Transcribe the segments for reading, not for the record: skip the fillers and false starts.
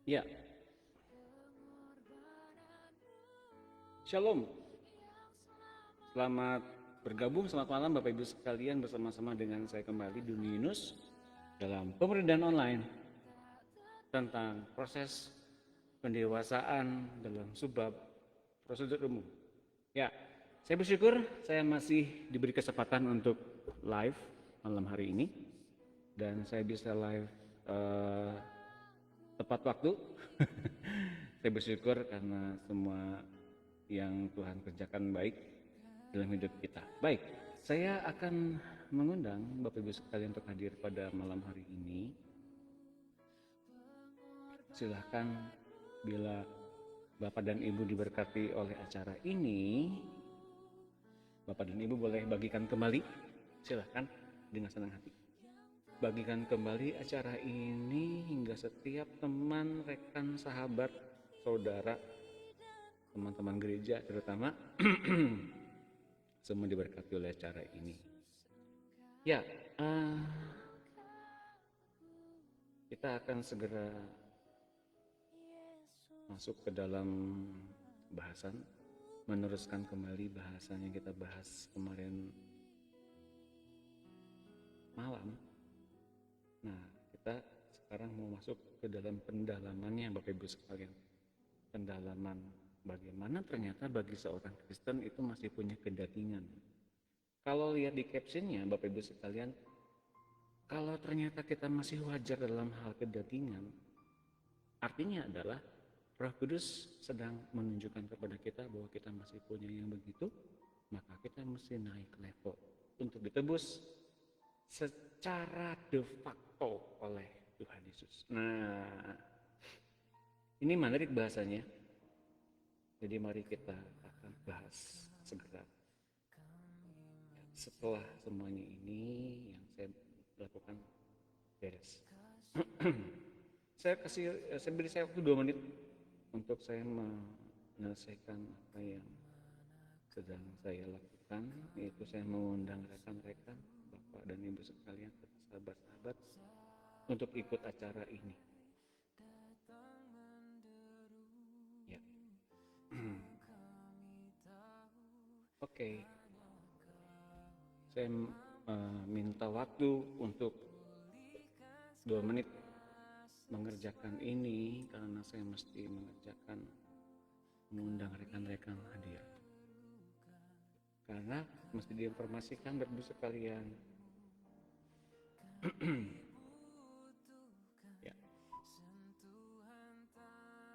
Ya, Shalom. Selamat bergabung, selamat malam Bapak Ibu sekalian bersama-sama dengan saya kembali Duni Yunus dalam pemerintahan online tentang proses pendewasaan dalam subbab prosedur umum. Ya, saya bersyukur saya masih diberi kesempatan untuk live malam hari ini dan saya bisa live tepat waktu. Saya bersyukur karena semua yang Tuhan kerjakan baik dalam hidup kita. Baik, saya akan mengundang Bapak Ibu sekalian untuk hadir pada malam hari ini. Silahkan bila Bapak dan Ibu diberkati oleh acara ini, Bapak dan Ibu boleh bagikan kembali. Silahkan dengan senang hati. Bagikan kembali acara ini hingga setiap teman, rekan, sahabat, saudara, teman-teman gereja terutama semua diberkati oleh acara ini. Ya, kita akan segera masuk ke dalam bahasan, meneruskan kembali bahasan yang kita bahas kemarin malam. Nah, kita sekarang mau masuk ke dalam pendalamannya Bapak Ibu sekalian. Pendalaman bagaimana ternyata bagi seorang Kristen itu masih punya kedagingan. Kalau lihat di captionnya Bapak Ibu sekalian, kalau ternyata kita masih wajar dalam hal kedagingan, artinya adalah Roh Kudus sedang menunjukkan kepada kita bahwa kita masih punya yang begitu, maka kita mesti naik level untuk ditebus secara de facto oleh Tuhan Yesus. Nah, ini menarik bahasanya. Jadi mari kita akan bahas segera. Setelah semuanya ini yang saya lakukan beres. Saya beri saya waktu 2 menit untuk saya menyelesaikan apa yang sedang saya lakukan, yaitu saya mengundang rekan-rekan, Bapak dan Ibu sekalian, sahabat-sahabat untuk ikut acara ini. Ya. Oke. Saya minta waktu untuk 2 menit mengerjakan ini karena saya mesti mengundang rekan-rekan hadir. Karena mesti diinformasikan Bapak Ibu sekalian. Ya.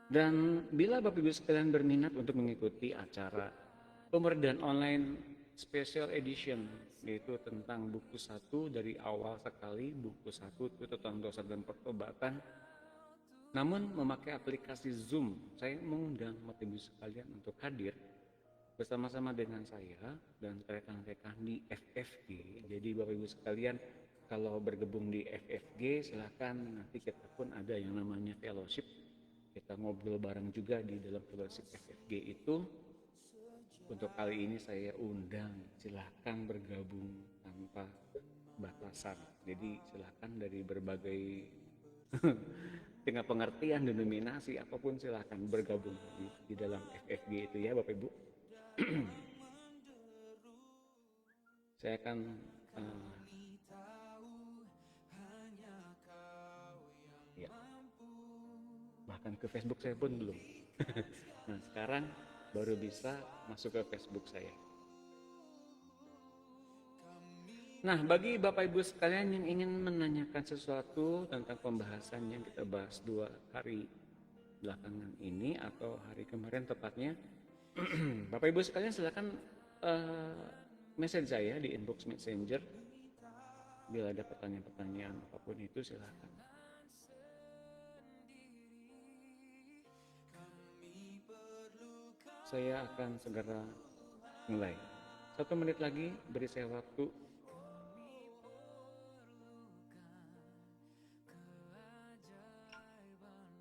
Dan bila Bapak Ibu sekalian berminat untuk mengikuti acara pemberdayaan online special edition, yaitu tentang buku 1 dari awal sekali, buku 1 itu tentang dosa dan pertobatan, namun memakai aplikasi Zoom. Saya mengundang Bapak Ibu sekalian untuk hadir bersama-sama dengan saya dan rekan-rekan di FFG. Jadi Bapak Ibu sekalian, kalau bergabung di FFG silahkan, nanti kita pun ada yang namanya fellowship. Kita ngobrol bareng juga di dalam fellowship FFG itu. Untuk kali ini saya undang, silahkan bergabung tanpa batasan. Jadi silahkan dari berbagai tingkat pengertian, denominasi, apapun silahkan bergabung di dalam FFG itu ya Bapak Ibu. Saya akan ya, bahkan ke Facebook saya pun belum. Nah sekarang baru bisa masuk ke Facebook saya. Nah bagi Bapak Ibu sekalian yang ingin menanyakan sesuatu tentang pembahasan yang kita bahas 2 hari belakangan ini atau hari kemarin tepatnya, Bapak Ibu sekalian silakan message saya di inbox messenger. Bila ada pertanyaan-pertanyaan apapun itu silakan. Saya akan segera mulai. 1 menit lagi beri saya waktu.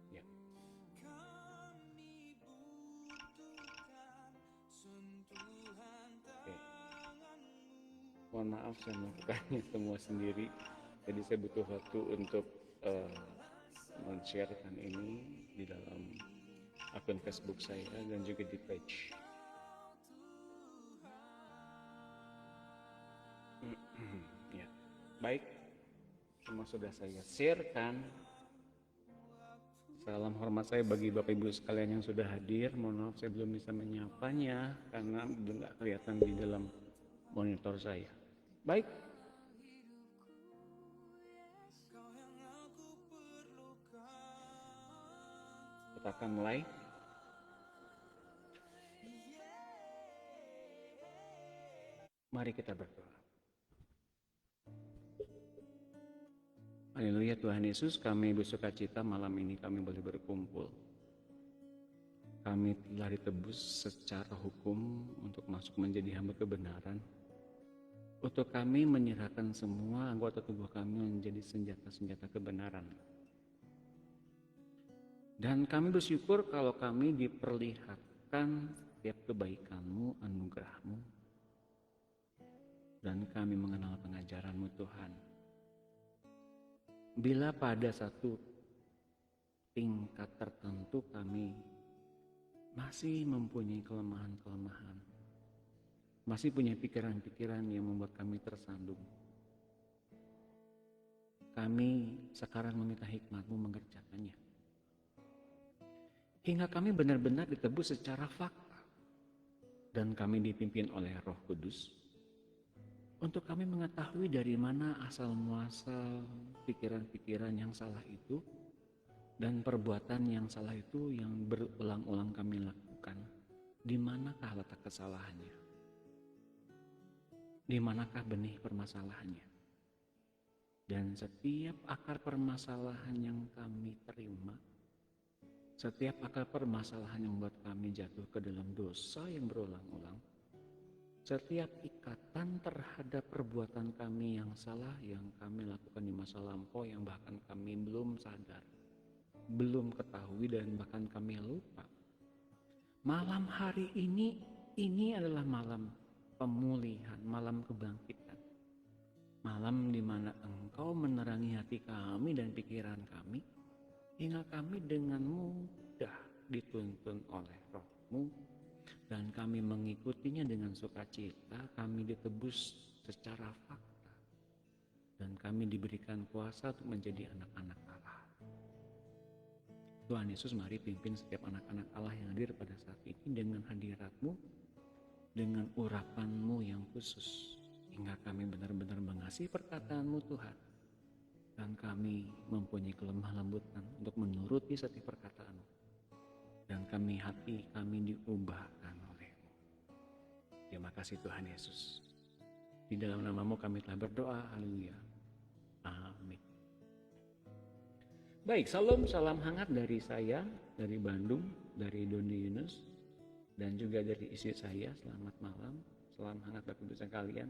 Ya. Oke. Mohon maaf saya melakukannya semua sendiri. Jadi saya butuh waktu untuk men-sharekan ini di dalam akun Facebook saya dan juga di page. Ya, baik, semua sudah saya sharekan. Salam hormat saya bagi Bapak Ibu sekalian yang sudah hadir. Mohon maaf saya belum bisa menyapanya karena belum nggak kelihatan di dalam monitor saya. Baik. Kita akan mulai. Mari kita berdoa. Haleluya Tuhan Yesus, kami bersuka cita malam ini kami boleh berkumpul. Kami telah ditebus secara hukum untuk masuk menjadi hamba kebenaran. Untuk kami menyerahkan semua anggota tubuh kami menjadi senjata-senjata kebenaran. Dan kami bersyukur kalau kami diperlihatkan setiap kebaikan-Mu, anugerah-Mu. Dan kami mengenal pengajaran-Mu Tuhan. Bila pada satu tingkat tertentu kami masih mempunyai kelemahan-kelemahan, masih punya pikiran-pikiran yang membuat kami tersandung, kami sekarang meminta hikmat-Mu mengerjakannya. Hingga kami benar-benar ditebus secara fakta dan kami dipimpin oleh Roh Kudus. Untuk kami mengetahui dari mana asal muasal pikiran-pikiran yang salah itu dan perbuatan yang salah itu yang berulang-ulang kami lakukan. Di manakah letak kesalahannya? Di manakah benih permasalahannya? Dan setiap akar permasalahan yang kami terima, setiap akar permasalahan yang membuat kami jatuh ke dalam dosa yang berulang-ulang, setiap ikatan terhadap perbuatan kami yang salah yang kami lakukan di masa lampau yang bahkan kami belum sadar, belum ketahui dan bahkan kami lupa. Malam hari ini adalah malam pemulihan, malam kebangkitan. Malam di mana Engkau menerangi hati kami dan pikiran kami hingga kami dengan mudah dituntun oleh Roh-Mu. Dan kami mengikutinya dengan sukacita, kami ditebus secara fakta. Dan kami diberikan kuasa untuk menjadi anak-anak Allah. Tuhan Yesus, mari pimpin setiap anak-anak Allah yang hadir pada saat ini dengan hadirat-Mu, dengan urapan-Mu yang khusus. Hingga kami benar-benar mengasihi perkataan-Mu Tuhan. Dan kami mempunyai kelemah lembutan untuk menuruti setiap perkataan-Mu. Dan hati kami diubahkan oleh-Mu. Terima kasih Tuhan Yesus. Di dalam nama-Mu kami telah berdoa. Haleluya. Amin. Baik, salam hangat dari saya, dari Bandung, dari Doni Yunus, dan juga dari istri saya. Selamat malam, salam hangat Bapak Ibu sekalian.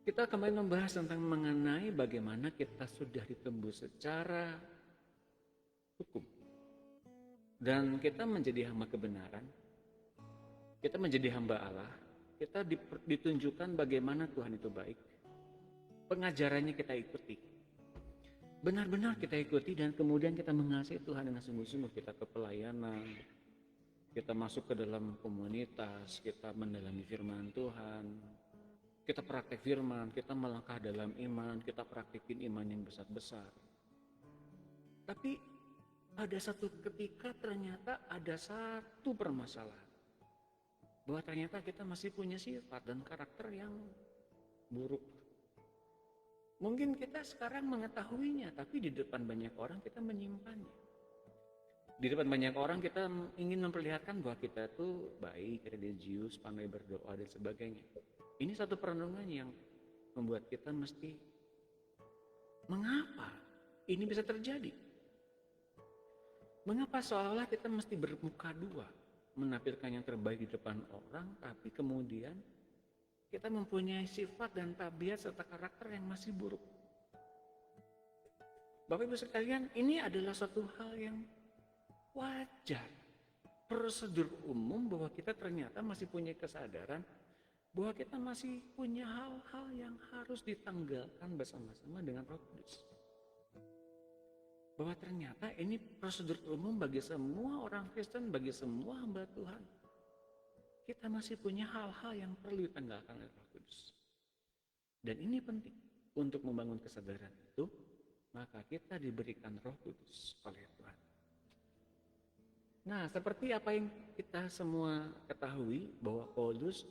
Kita kembali membahas tentang mengenai bagaimana kita sudah ditembus secara hukum. Dan kita menjadi hamba kebenaran, kita menjadi hamba Allah, kita ditunjukkan bagaimana Tuhan itu baik. Pengajarannya kita ikuti. Benar-benar kita ikuti dan kemudian kita mengasihi Tuhan dengan sungguh-sungguh. Kita ke pelayanan, kita masuk ke dalam komunitas, kita mendalami firman Tuhan, kita praktek firman, kita melangkah dalam iman, kita praktekin iman yang besar-besar. Tapi pada satu ketika ternyata ada satu permasalahan. Bahwa ternyata kita masih punya sifat dan karakter yang buruk. Mungkin kita sekarang mengetahuinya, tapi di depan banyak orang kita menyimpannya. Di depan banyak orang kita ingin memperlihatkan bahwa kita itu baik, religius, pandai berdoa dan sebagainya. Ini satu perenungan yang membuat kita mesti, mengapa ini bisa terjadi? Mengapa seolah-olah kita mesti bermuka dua, menampilkan yang terbaik di depan orang, tapi kemudian kita mempunyai sifat dan tabiat serta karakter yang masih buruk. Bapak Ibu sekalian, ini adalah suatu hal yang wajar. Prosedur umum bahwa kita ternyata masih punya kesadaran bahwa kita masih punya hal-hal yang harus ditanggalkan bersama-sama dengan Roh Kudus. bahwa ternyata ini prosedur umum bagi semua orang Kristen, bagi semua hamba Tuhan. Kita masih punya hal-hal yang perlu ditanggalkan oleh Roh Kudus. Dan ini penting untuk membangun kesadaran itu, maka kita diberikan Roh Kudus oleh Tuhan. Nah, seperti apa yang kita semua ketahui bahwa Paulus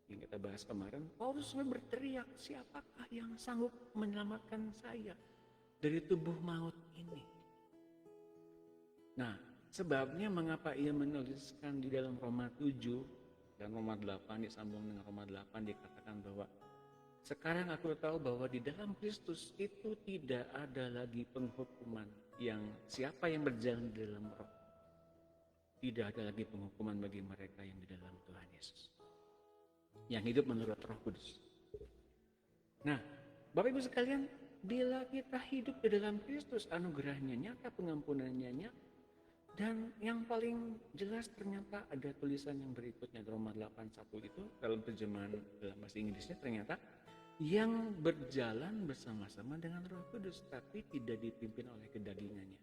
yang kita bahas kemarin, Paulus berteriak, siapakah yang sanggup menyelamatkan saya dari tubuh maut ini? Nah, sebabnya mengapa ia menuliskan di dalam Roma 7 dan Roma 8 disambung dengan Roma 8 dikatakan bahwa sekarang aku tahu bahwa di dalam Kristus itu tidak ada lagi penghukuman yang siapa yang berjalan di dalam Roh. Tidak ada lagi penghukuman bagi mereka yang di dalam Tuhan Yesus, yang hidup menurut Roh Kudus. Nah, Bapak Ibu sekalian, bila kita hidup di dalam Kristus, anugerahnya nyata, pengampunannya nyata, dan yang paling jelas ternyata ada tulisan yang berikutnya, Roma 8:1 itu dalam terjemahan dalam bahasa Inggrisnya ternyata yang berjalan bersama-sama dengan Roh Kudus, tapi tidak dipimpin oleh kedagingannya.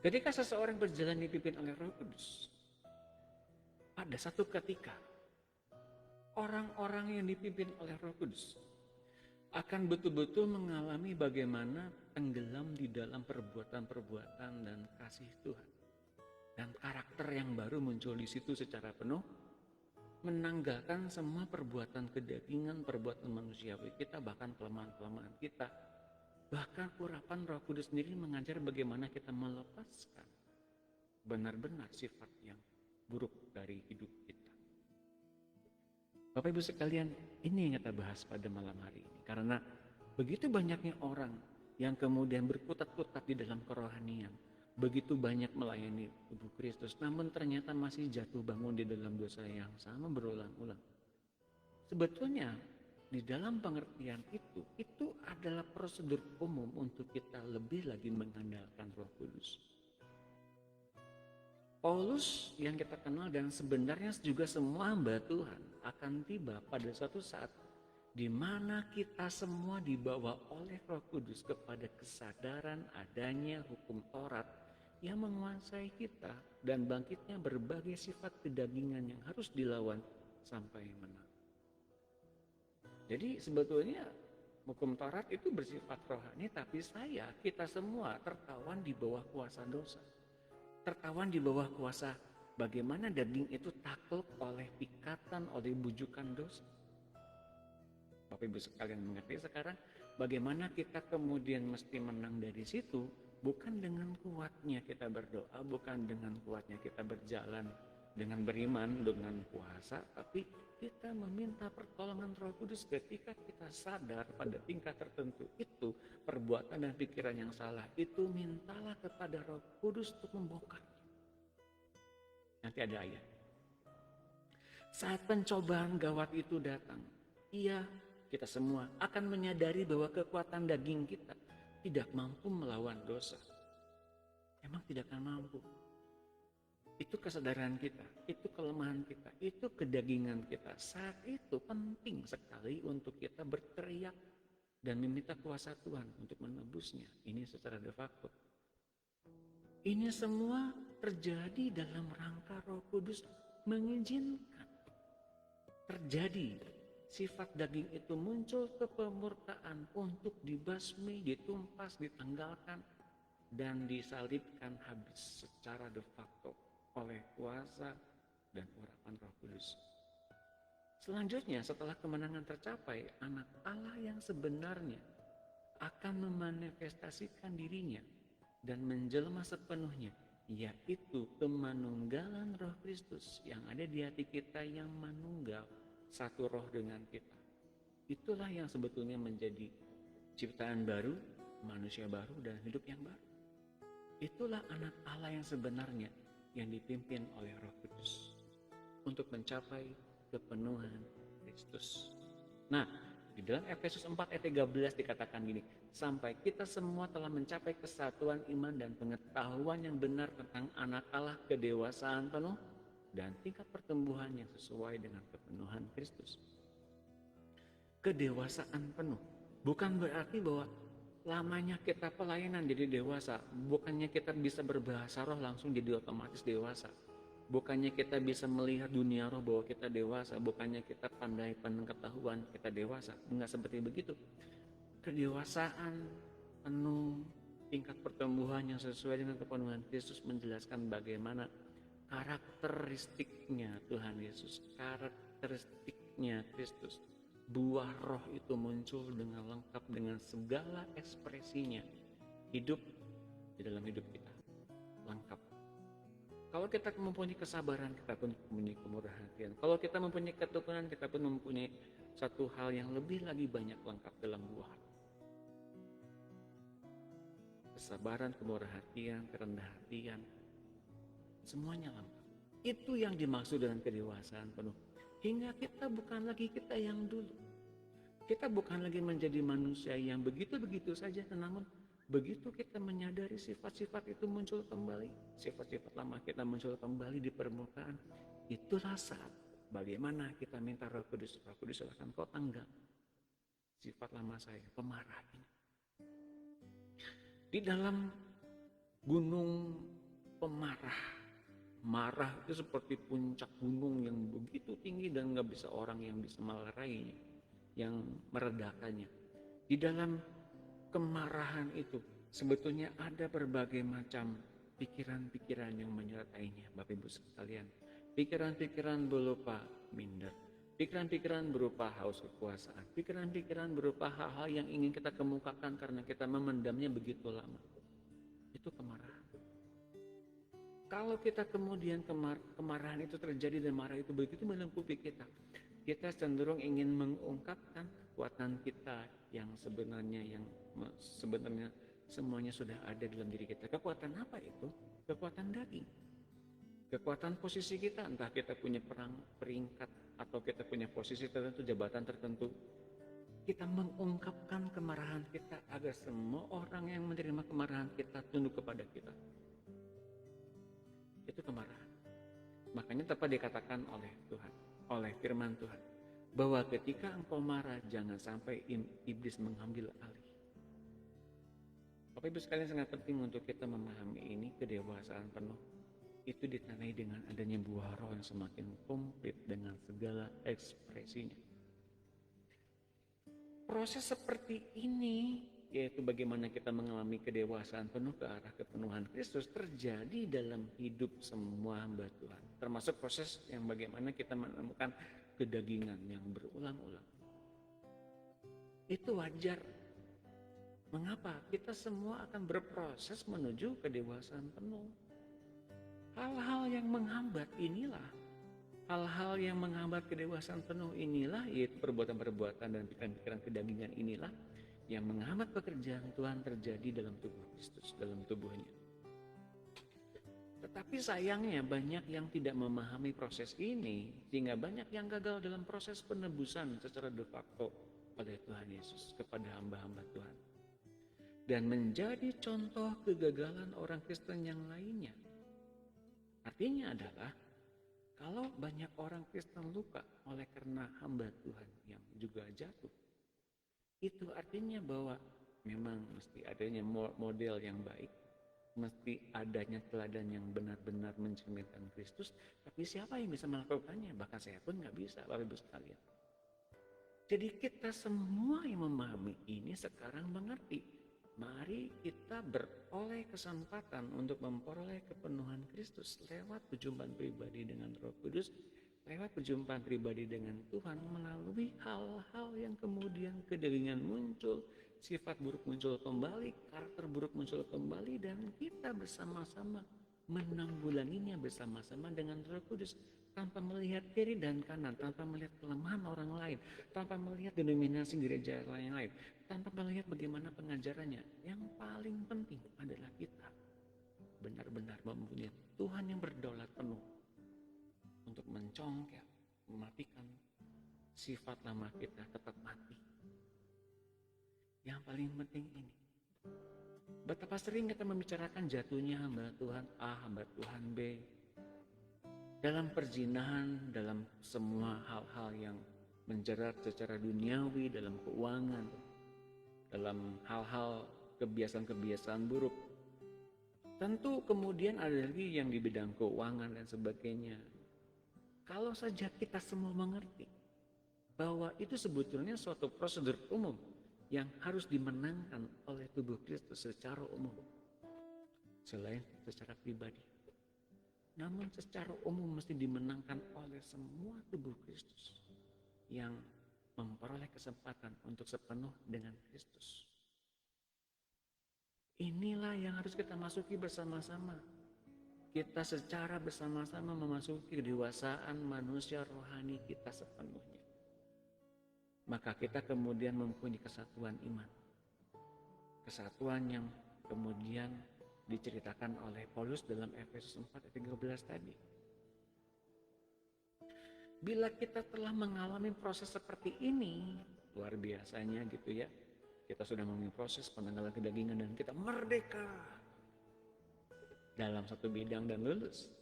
Ketika seseorang berjalan dipimpin oleh Roh Kudus, pada satu ketika orang-orang yang dipimpin oleh Roh Kudus akan betul-betul mengalami bagaimana tenggelam di dalam perbuatan-perbuatan dan kasih Tuhan. Dan karakter yang baru muncul di situ secara penuh, menanggalkan semua perbuatan kedagingan, perbuatan manusiawi kita, bahkan kelemahan-kelemahan kita. Bahkan urapan Roh Kudus sendiri mengajar bagaimana kita melepaskan benar-benar sifat yang buruk dari hidup kita. Bapak Ibu sekalian, ini yang kita bahas pada malam hari ini. Karena begitu banyaknya orang yang kemudian berkutat-kutat di dalam kerohanian, begitu banyak melayani tubuh Kristus, namun ternyata masih jatuh bangun di dalam dosa yang sama berulang-ulang. Sebetulnya di dalam pengertian itu adalah prosedur umum untuk kita lebih lagi mengandalkan Roh Kudus. Paulus yang kita kenal dan sebenarnya juga semua hamba Tuhan akan tiba pada suatu saat di mana kita semua dibawa oleh Roh Kudus kepada kesadaran adanya hukum Taurat yang menguasai kita dan bangkitnya berbagai sifat kedagingan yang harus dilawan sampai menang. Jadi sebetulnya hukum Taurat itu bersifat rohani, tapi kita semua tertawan di bawah kuasa dosa. Tertawan di bawah kuasa bagaimana daging itu takluk oleh ikatan, oleh bujukan dosa. Bapak Ibu sekalian mengerti sekarang bagaimana kita kemudian mesti menang dari situ, bukan dengan kuatnya kita berdoa, bukan dengan kuatnya kita berjalan dengan beriman, dengan puasa, tapi kita meminta pertolongan Roh Kudus ketika kita sadar pada tingkat tertentu itu perbuatan dan pikiran yang salah, itu mintalah kepada Roh Kudus untuk membongkarnya. Nanti ada ayat. Saat pencobaan gawat itu datang, kita semua akan menyadari bahwa kekuatan daging kita tidak mampu melawan dosa. Emang tidak akan mampu. Itu kesadaran kita, itu kelemahan kita, itu kedagingan kita. Saat itu penting sekali untuk kita berteriak dan meminta kuasa Tuhan untuk menebusnya. Ini secara de facto. Ini semua terjadi dalam rangka Roh Kudus mengizinkan terjadi sifat daging itu muncul ke kemurkaan untuk dibasmi, ditumpas, ditanggalkan, dan disalibkan habis secara de facto oleh kuasa dan urapan Roh Kudus. Selanjutnya setelah kemenangan tercapai, anak Allah yang sebenarnya akan memanifestasikan dirinya dan menjelma sepenuhnya, yaitu kemanunggalan Roh Kristus yang ada di hati kita yang manunggal satu roh dengan kita. Itulah yang sebetulnya menjadi ciptaan baru, manusia baru dan hidup yang baru. Itulah anak Allah yang sebenarnya yang dipimpin oleh Roh Kudus untuk mencapai kepenuhan Kristus. Nah, di dalam Efesus 4 ayat 13 dikatakan gini, sampai kita semua telah mencapai kesatuan iman dan pengetahuan yang benar tentang anak Allah, kedewasaan penuh dan tingkat pertumbuhan yang sesuai dengan kepenuhan Kristus. Kedewasaan penuh bukan berarti bahwa lamanya kita pelayanan jadi dewasa, bukannya kita bisa berbahasa roh langsung jadi otomatis dewasa. Bukannya kita bisa melihat dunia roh bahwa kita dewasa, bukannya kita pandai pengetahuan kita dewasa. Enggak seperti begitu. Kedewasaan penuh tingkat pertumbuhan yang sesuai dengan kepenuhan Kristus menjelaskan bagaimana karakteristiknya Tuhan Yesus, karakteristiknya Kristus. Buah roh itu muncul dengan lengkap dengan segala ekspresinya. Hidup di dalam hidup kita lengkap. Kalau kita mempunyai kesabaran, kita pun mempunyai kemurahan hatian. Kalau kita mempunyai ketekunan, kita pun mempunyai satu hal yang lebih lagi banyak lengkap dalam buah. Kesabaran, kemurahan hatian, kerendahan hatian, semuanya lengkap. Itu yang dimaksud dengan kedewasaan penuh. Hingga kita bukan lagi kita yang dulu. Kita bukan lagi menjadi manusia yang begitu-begitu saja, namun begitu kita menyadari sifat-sifat itu muncul kembali, sifat-sifat lama kita muncul kembali di permukaan, itulah saat bagaimana kita minta Roh Kudus silakan kau tanggal sifat lama saya, pemarah ini. Di dalam gunung pemarah, marah itu seperti puncak gunung yang begitu tinggi dan nggak bisa orang yang bisa melerainya, yang meredakannya. Di dalam kemarahan itu sebetulnya ada berbagai macam pikiran-pikiran yang menyertainya, Bapak Ibu sekalian. Pikiran-pikiran berupa minder, pikiran-pikiran berupa haus kekuasaan, pikiran-pikiran berupa hal-hal yang ingin kita kemukakan karena kita memendamnya begitu lama. Itu kemarahan. Kalau kita kemudian kemarahan itu terjadi dan marah itu begitu melingkupi kita cenderung ingin mengungkapkan kekuatan kita yang sebenarnya semuanya sudah ada dalam diri kita. Kekuatan apa itu? Kekuatan daging. Kekuatan posisi kita, entah kita punya peringkat atau kita punya posisi tertentu, jabatan tertentu. Kita mengungkapkan kemarahan kita agar semua orang yang menerima kemarahan kita tunduk kepada kita. Itu kemarahan. Makanya tepat dikatakan oleh Tuhan, oleh firman Tuhan, bahwa ketika engkau marah jangan sampai iblis mengambil alih. Bapak Ibu sekalian, sangat penting untuk kita memahami ini. Kedewasaan penuh itu ditandai dengan adanya buah roh yang semakin komplit dengan segala ekspresinya. Proses seperti ini, yaitu bagaimana kita mengalami kedewasaan penuh ke arah kepenuhan Kristus, terjadi dalam hidup semua hamba Tuhan. Termasuk proses yang bagaimana kita menemukan kedagingan yang berulang-ulang. Itu wajar. Mengapa? Kita semua akan berproses menuju kedewasaan penuh. Hal-hal yang menghambat inilah, hal-hal yang menghambat kedewasaan penuh inilah, yaitu perbuatan-perbuatan dan pikiran-pikiran kedagingan inilah yang menghambat pekerjaan Tuhan terjadi dalam tubuh Kristus, dalam tubuhnya. Tetapi sayangnya banyak yang tidak memahami proses ini, sehingga banyak yang gagal dalam proses penebusan secara de facto oleh Tuhan Yesus kepada hamba-hamba Tuhan. Dan menjadi contoh kegagalan orang Kristen yang lainnya. Artinya adalah, kalau banyak orang Kristen luka oleh karena hamba Tuhan yang juga jatuh, itu artinya bahwa memang mesti adanya model yang baik, mesti adanya teladan yang benar-benar mencerminkan Kristus. Tapi siapa yang bisa melakukannya? Bahkan saya pun nggak bisa, Bapak Ibu sekalian. Jadi kita semua yang memahami ini sekarang mengerti. Mari kita beroleh kesempatan untuk memperoleh kepenuhan Kristus lewat perjumpaan pribadi dengan Roh Kudus, lewat perjumpaan pribadi dengan Tuhan, melalui hal-hal yang kemudian kedagingan muncul, sifat buruk muncul kembali, karakter buruk muncul kembali, dan kita bersama-sama menanggulanginya bersama-sama dengan Roh Kudus, tanpa melihat kiri dan kanan, tanpa melihat kelemahan orang lain, tanpa melihat denominasi gereja lain, tanpa melihat bagaimana pengajarannya. Yang paling penting adalah kita benar-benar mempunyai Tuhan yang berdaulat penuh untuk mencongkel, mematikan sifat lama kita tetap mati. Yang paling penting ini, betapa sering kita membicarakan jatuhnya hamba Tuhan A, hamba Tuhan B, dalam perzinahan, dalam semua hal-hal yang menjerat secara duniawi, dalam keuangan, dalam dalam hal-hal kebiasaan-kebiasaan buruk. Tentu kemudian ada lagi yang di bidang keuangan dan sebagainya. Kalau saja kita semua mengerti bahwa itu sebetulnya suatu prosedur umum yang harus dimenangkan oleh tubuh Kristus secara umum, selain secara pribadi. Namun secara umum mesti dimenangkan oleh semua tubuh Kristus yang memperoleh kesempatan untuk sepenuh dengan Kristus. Inilah yang harus kita masuki bersama-sama. Kita secara bersama-sama memasuki kedewasaan manusia rohani kita sepenuhnya. Maka kita kemudian mempunyai kesatuan iman. Kesatuan yang kemudian diceritakan oleh Paulus dalam Efesus 4 ayat 13 tadi. Bila kita telah mengalami proses seperti ini, luar biasanya gitu ya. Kita sudah melalui proses penanggalan kedagingan dan kita merdeka dalam satu bidang dan lulus.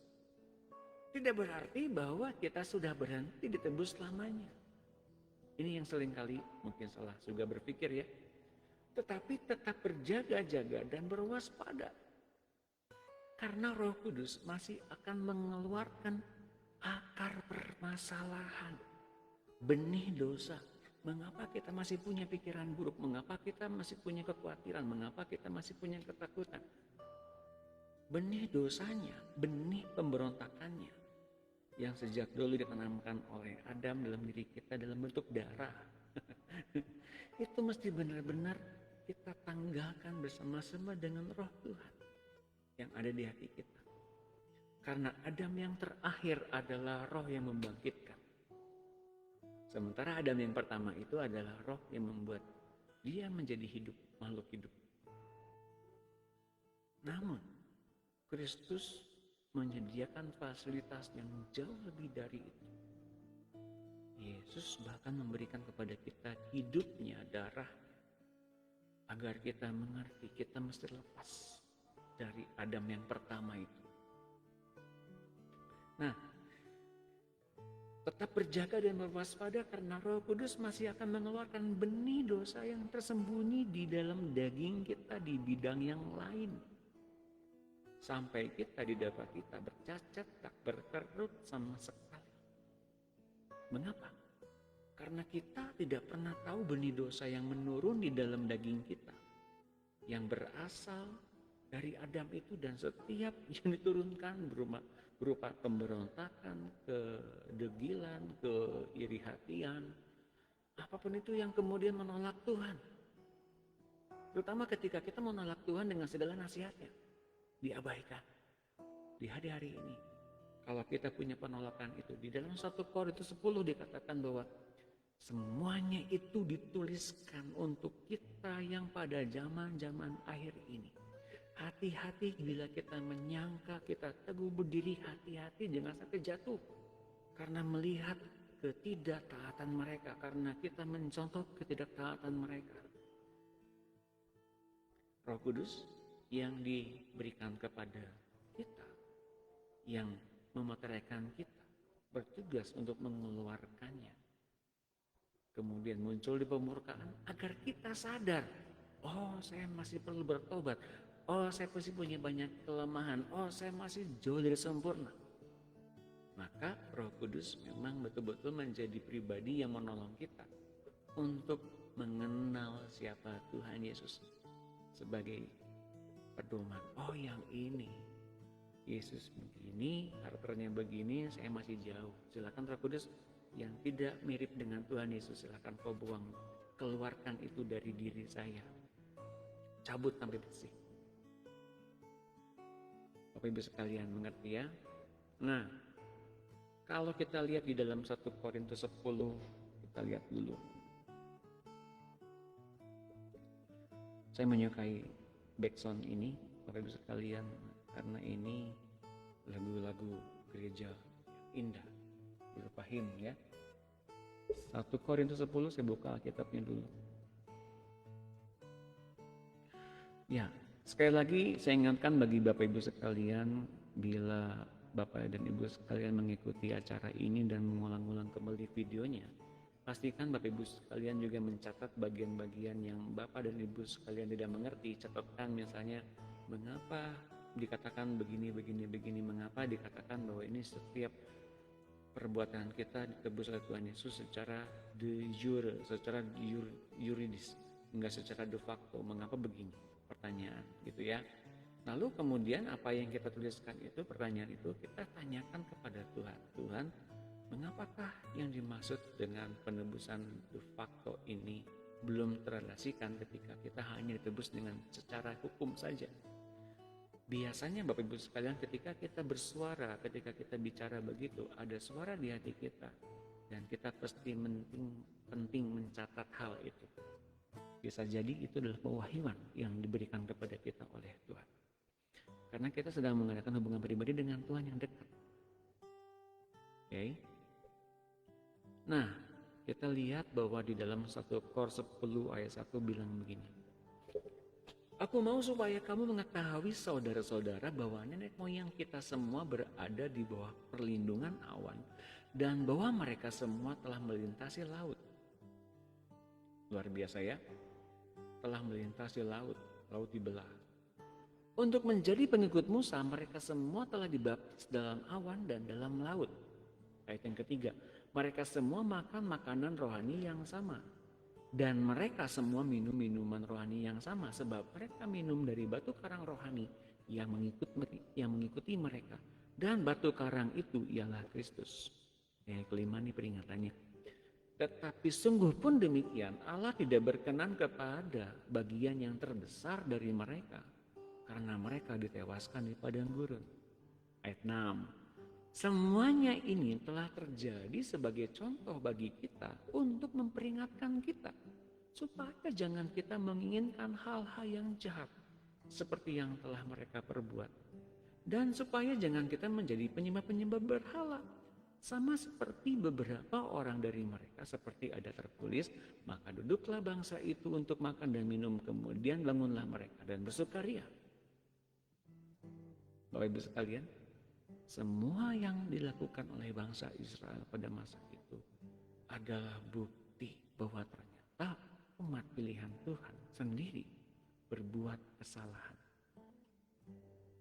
Tidak berarti bahwa kita sudah berhenti ditebus selamanya. Ini yang seringkali mungkin salah juga berpikir ya. Tetapi tetap berjaga-jaga dan berwaspada. Karena Roh Kudus masih akan mengeluarkan akar permasalahan, benih dosa. Mengapa kita masih punya pikiran buruk? Mengapa kita masih punya kekhawatiran? Mengapa kita masih punya ketakutan? Benih dosanya, benih pemberontakannya yang sejak dulu ditanamkan oleh Adam dalam diri kita dalam bentuk darah. Itu mesti benar-benar kita tanggalkan bersama-sama dengan Roh Tuhan yang ada di hati kita. Karena Adam yang terakhir adalah roh yang membangkitkan. Sementara Adam yang pertama itu adalah roh yang membuat dia menjadi hidup, makhluk hidup. Namun, Kristus menyediakan fasilitas yang jauh lebih dari itu. Yesus bahkan memberikan kepada kita hidupnya, darah, agar kita mengerti kita mesti lepas dari Adam yang pertama itu. Nah, tetap berjaga dan berwaspada karena Roh Kudus masih akan mengeluarkan benih dosa yang tersembunyi di dalam daging kita di bidang yang lain. Sampai kita didapati tak bercacat, tak berkerut sama sekali. Mengapa? Karena kita tidak pernah tahu benih dosa yang menurun di dalam daging kita. Yang berasal dari Adam itu dan setiap yang diturunkan berupa pemberontakan, kedegilan, keiri hatian, apapun itu yang kemudian menolak Tuhan. Terutama ketika kita menolak Tuhan dengan segala nasihatnya, diabaikan. Di hari-hari ini, kalau kita punya penolakan itu, di dalam 1 Korintus 10 dikatakan bahwa semuanya itu dituliskan untuk kita yang pada zaman-zaman akhir ini. Hati-hati bila kita menyangka kita teguh berdiri, hati-hati jangan sampai jatuh. Karena melihat ketidaktaatan mereka, karena kita mencontoh ketidaktaatan mereka. Roh Kudus yang diberikan kepada kita, yang memeteraikan kita, bertugas untuk mengeluarkannya. Kemudian muncul di pemurkaan agar kita sadar, oh saya masih perlu bertobat. Oh saya masih punya banyak kelemahan. Oh saya masih jauh dari sempurna. Maka Roh Kudus memang betul-betul menjadi pribadi yang menolong kita untuk mengenal siapa Tuhan Yesus sebagai pedoman. Oh yang ini Yesus begini, karakternya begini, saya masih jauh. Silakan Roh Kudus yang tidak mirip dengan Tuhan Yesus, silakan kau buang, keluarkan itu dari diri saya, cabut sampai bersih. Bapak Ibu sekalian mengerti ya? Nah, kalau kita lihat di dalam 1 Korintus 10, kita lihat dulu. Saya menyukai backsound ini, Bapak Ibu sekalian, karena ini lagu-lagu gereja yang indah, berupa him ya. 1 Korintus 10, saya buka Alkitabnya dulu. Ya, sekali lagi saya ingatkan bagi Bapak Ibu sekalian, bila Bapak dan Ibu sekalian mengikuti acara ini dan mengulang-ulang kembali videonya, Pastikan Bapak Ibu sekalian juga mencatat bagian-bagian yang Bapak dan Ibu sekalian tidak mengerti. Catatkan misalnya mengapa dikatakan begini, mengapa dikatakan bahwa ini setiap perbuatan kita ditebus oleh Tuhan Yesus secara de jure, secara yuridis, enggak secara de facto. Mengapa begini? Pertanyaan gitu ya. Lalu kemudian apa yang kita tuliskan itu, pertanyaan itu kita tanyakan kepada Tuhan. Tuhan, mengapakah yang dimaksud dengan penebusan de facto ini belum terrealisasikan ketika kita hanya ditebus dengan secara hukum saja? Biasanya Bapak Ibu sekalian, ketika kita bersuara, ketika kita bicara begitu, ada suara di hati kita dan kita pasti penting mencatat hal itu. Bisa jadi itu adalah pewahyuan yang diberikan kepada kita oleh Tuhan. Karena kita sedang mengadakan hubungan pribadi dengan Tuhan yang dekat. Oke. Nah, kita lihat bahwa di dalam 1 Kor 10 ayat 1 bilang begini. Aku mau supaya kamu mengetahui saudara-saudara bahwa nenek moyang kita semua berada di bawah perlindungan awan dan bahwa mereka semua telah melintasi laut. Luar biasa ya. Telah melintasi laut, laut dibelah. Untuk menjadi pengikut Musa, mereka semua telah dibaptis dalam awan dan dalam laut. Ayat yang ketiga, mereka semua makan makanan rohani yang sama. Dan mereka semua minum minuman rohani yang sama, sebab mereka minum dari batu karang rohani yang mengikuti mereka. Dan batu karang itu ialah Kristus. Yang kelima ini peringatannya. Tetapi sungguh pun demikian, Allah tidak berkenan kepada bagian yang terbesar dari mereka, karena mereka ditewaskan di padang gurun. Ayat 6. Semuanya ini telah terjadi sebagai contoh bagi kita untuk memperingatkan kita, supaya jangan kita menginginkan hal-hal yang jahat seperti yang telah mereka perbuat, dan supaya jangan kita menjadi penyembah-penyembah berhala, sama seperti beberapa orang dari mereka, seperti ada tertulis, maka duduklah bangsa itu untuk makan dan minum, kemudian bangunlah mereka dan bersukaria. Bapak Ibu sekalian, semua yang dilakukan oleh bangsa Israel pada masa itu adalah bukti bahwa ternyata umat pilihan Tuhan sendiri berbuat kesalahan.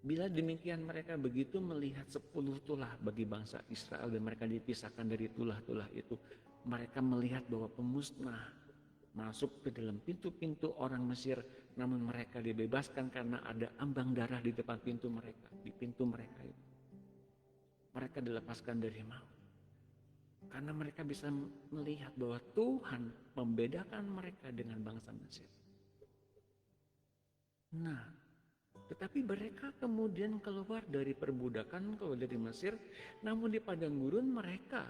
Bila demikian, mereka begitu melihat 10 tulah bagi bangsa Israel dan mereka dipisahkan dari tulah-tulah itu, mereka melihat bahwa pemusnah masuk ke dalam pintu-pintu orang Mesir, namun mereka dibebaskan karena ada ambang darah di depan pintu mereka, di pintu mereka itu. Mereka dilepaskan dari maut. Karena mereka bisa melihat bahwa Tuhan membedakan mereka dengan bangsa Mesir. Nah, tetapi mereka kemudian keluar dari perbudakan, keluar dari Mesir, namun di padang gurun mereka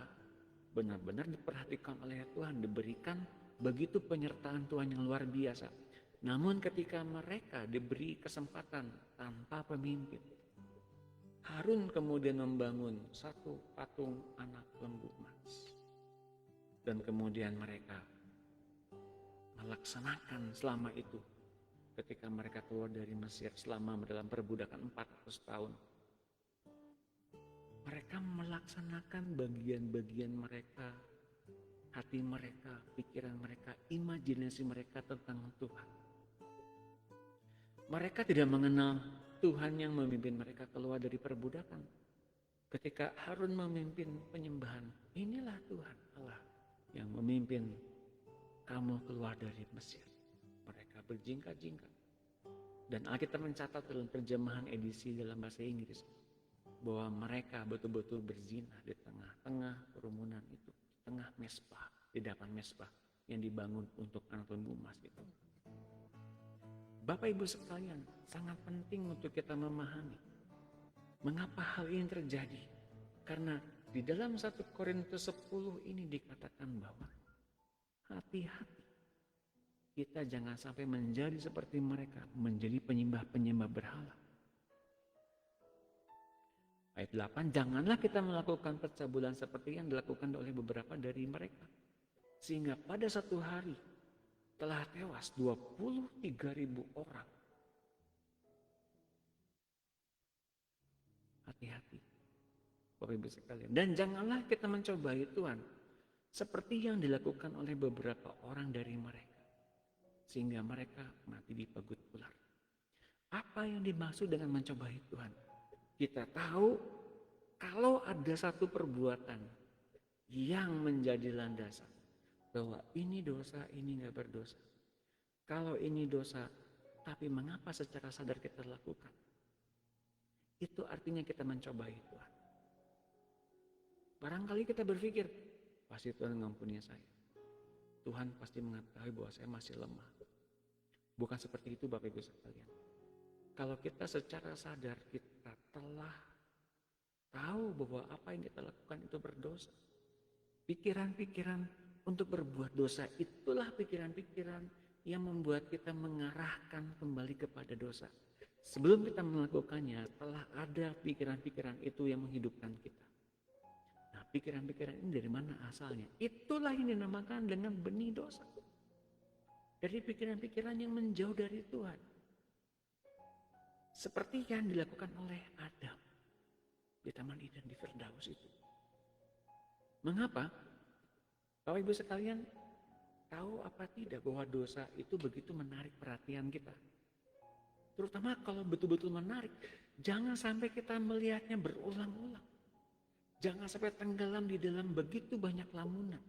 benar-benar diperhatikan oleh Tuhan, diberikan begitu penyertaan Tuhan yang luar biasa. Namun ketika mereka diberi kesempatan tanpa pemimpin, Harun kemudian membangun satu patung anak lembu emas. Dan kemudian mereka melaksanakan selama itu. Ketika mereka keluar dari Mesir selama dalam perbudakan 400 tahun. Mereka melaksanakan bagian-bagian mereka, hati mereka, pikiran mereka, imajinasi mereka tentang Tuhan. Mereka tidak mengenal Tuhan yang memimpin mereka keluar dari perbudakan. Ketika Harun memimpin penyembahan, inilah Tuhan Allah yang memimpin kamu keluar dari Mesir. Mereka berjingkat-jingkat. Dan Alkitab mencatat dalam terjemahan edisi dalam bahasa Inggris bahwa mereka betul-betul berzina di tengah-tengah kerumunan itu, di tengah mesbah, di depan mesbah yang dibangun untuk anak lembu emas itu. Bapak Ibu sekalian, sangat penting untuk kita memahami mengapa hal ini terjadi. Karena di dalam 1 Korintus 10 ini dikatakan bahwa hati-hati. Kita jangan sampai menjadi seperti mereka, menjadi penyembah-penyembah berhala. Ayat 8, janganlah kita melakukan percabulan seperti yang dilakukan oleh beberapa dari mereka. Sehingga pada satu hari telah tewas 23.000 orang. Hati-hati, Bapak Ibu sekalian. Dan janganlah kita mencobai Tuhan, seperti yang dilakukan oleh beberapa orang dari mereka, sehingga mereka mati dipegut ular. Apa yang dimaksud dengan mencobai Tuhan? Kita tahu kalau ada satu perbuatan yang menjadi landasan bahwa ini dosa, ini nggak berdosa. Kalau ini dosa, tapi mengapa secara sadar kita lakukan? Itu artinya kita mencobai Tuhan. Barangkali kita berpikir, pasti Tuhan mengampuni saya. Tuhan pasti mengetahui bahwa saya masih lemah. Bukan seperti itu Bapak Ibu sekalian. Kalau kita secara sadar kita telah tahu bahwa apa yang kita lakukan itu berdosa. Pikiran-pikiran untuk berbuat dosa itulah pikiran-pikiran yang membuat kita mengarahkan kembali kepada dosa. Sebelum kita melakukannya, telah ada pikiran-pikiran itu yang menghidupkan kita. Nah, pikiran-pikiran ini dari mana asalnya? Itulah yang dinamakan dengan benih dosa. Dari pikiran-pikiran yang menjauh dari Tuhan. Seperti yang dilakukan oleh Adam di Taman Eden di Firdaus itu. Mengapa? Bapak Ibu sekalian, tahu apa tidak bahwa dosa itu begitu menarik perhatian kita? Terutama kalau betul-betul menarik, jangan sampai kita melihatnya berulang-ulang. Jangan sampai tenggelam di dalam begitu banyak lamunan.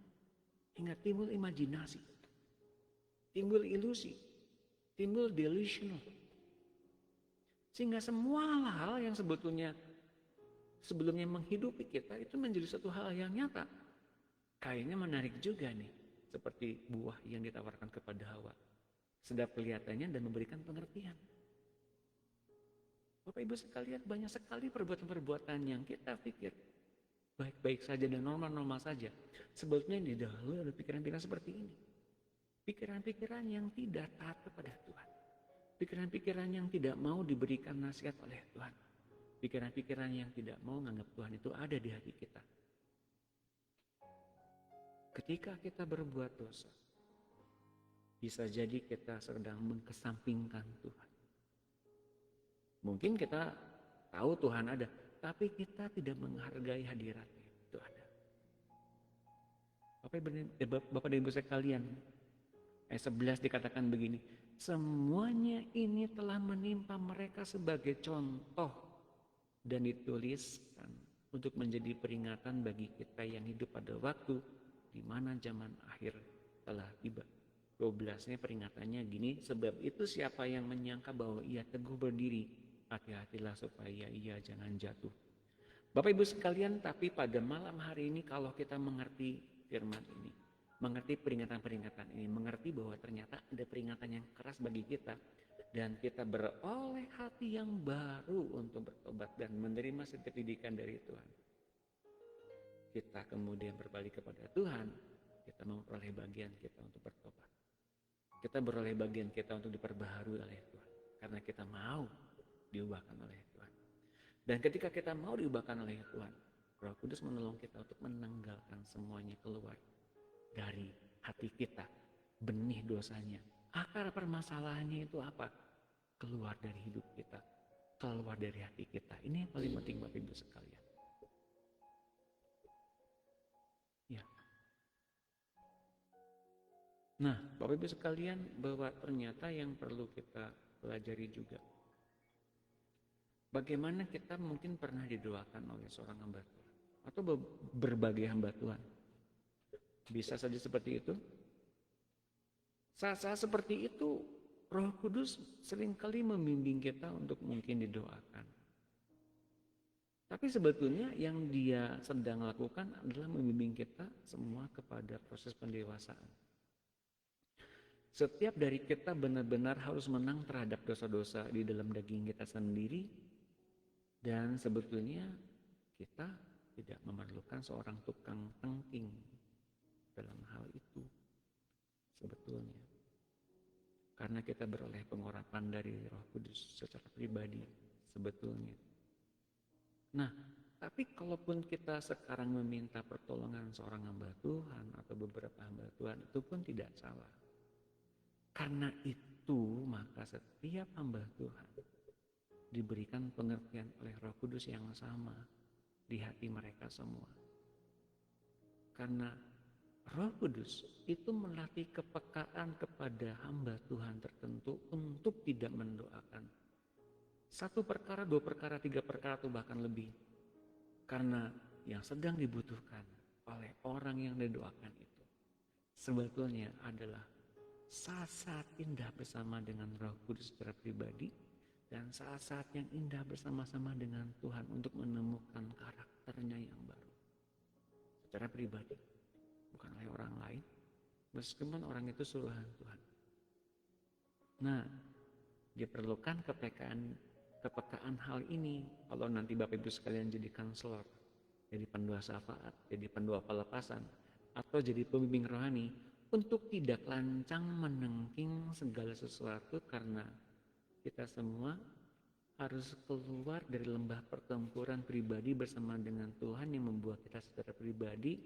Hingga timbul imajinasi, timbul ilusi, timbul delusional. Sehingga semua hal yang sebelumnya menghidupi kita itu menjadi satu hal yang nyata. Kayaknya menarik juga nih, seperti buah yang ditawarkan kepada Hawa. Sedap kelihatannya dan memberikan pengertian. Bapak Ibu sekalian, banyak sekali perbuatan-perbuatan yang kita pikir baik-baik saja dan normal-normal saja. Sebetulnya didahului oleh pikiran-pikiran seperti ini. Pikiran-pikiran yang tidak taat kepada Tuhan. Pikiran-pikiran yang tidak mau diberikan nasihat oleh Tuhan. Pikiran-pikiran yang tidak mau menganggap Tuhan itu ada di hati kita. Ketika kita berbuat dosa, bisa jadi kita sedang mengkesampingkan Tuhan. Mungkin kita tahu Tuhan ada, tapi kita tidak menghargai hadiratnya. Itu ada. Bapak dan Ibu sekalian, ayat 11 dikatakan begini, semuanya ini telah menimpa mereka sebagai contoh dan dituliskan untuk menjadi peringatan bagi kita yang hidup pada waktu di mana zaman akhir telah tiba. 12-nya peringatannya gini, sebab itu siapa yang menyangka bahwa ia teguh berdiri, hati-hatilah supaya ia jangan jatuh. Bapak Ibu sekalian, tapi pada malam hari ini kalau kita mengerti firman ini, mengerti peringatan-peringatan ini, mengerti bahwa ternyata ada peringatan yang keras bagi kita, dan kita beroleh hati yang baru untuk bertobat dan menerima setiap didikan dari Tuhan. Kita kemudian berbalik kepada Tuhan, kita memperoleh bagian kita untuk bertobat. Kita beroleh bagian kita untuk diperbaharui oleh Tuhan, karena kita mau diubahkan oleh Tuhan. Dan ketika kita mau diubahkan oleh Tuhan, Roh Kudus menolong kita untuk menanggalkan semuanya keluar dari hati kita, benih dosanya. Akar permasalahannya itu apa? Keluar dari hidup kita, keluar dari hati kita. Ini yang paling penting Bapak Ibu sekalian. Ya. Nah, Bapak Ibu sekalian, bahwa ternyata yang perlu kita pelajari juga, bagaimana kita mungkin pernah didoakan oleh seorang hamba Tuhan atau berbagai hamba Tuhan. Bisa saja seperti itu. Saat-saat seperti itu, Roh Kudus seringkali membimbing kita untuk mungkin didoakan. Tapi sebetulnya yang dia sedang lakukan adalah membimbing kita semua kepada proses pendewasaan. Setiap dari kita benar-benar harus menang terhadap dosa-dosa di dalam daging kita sendiri. Dan sebetulnya kita tidak memerlukan seorang tukang tengking dalam hal itu. Sebetulnya. Karena kita beroleh pengurapan dari Roh Kudus secara pribadi sebetulnya. Nah, tapi kalaupun kita sekarang meminta pertolongan seorang hamba Tuhan atau beberapa hamba Tuhan, itu pun tidak salah. Karena itu maka setiap hamba Tuhan diberikan pengertian oleh Roh Kudus yang sama di hati mereka semua. Karena Roh Kudus itu melatih kepekaan kepada hamba Tuhan tertentu untuk tidak mendoakan satu perkara, dua perkara, tiga perkara, atau bahkan lebih. Karena yang sedang dibutuhkan oleh orang yang didoakan itu sebetulnya adalah saat-saat indah bersama dengan Roh Kudus secara pribadi dan saat-saat yang indah bersama-sama dengan Tuhan untuk menemukan karakternya yang baru secara pribadi, bukan oleh orang lain, meskipun orang itu suruhan Tuhan. Nah, diperlukan kepekaan hal ini kalau nanti Bapak Ibu sekalian jadi konselor, jadi pendua syafaat, jadi pendua pelepasan, atau jadi pembimbing rohani, untuk tidak lancang menengking segala sesuatu, karena kita semua harus keluar dari lembah pertempuran pribadi bersama dengan Tuhan yang membuat kita secara pribadi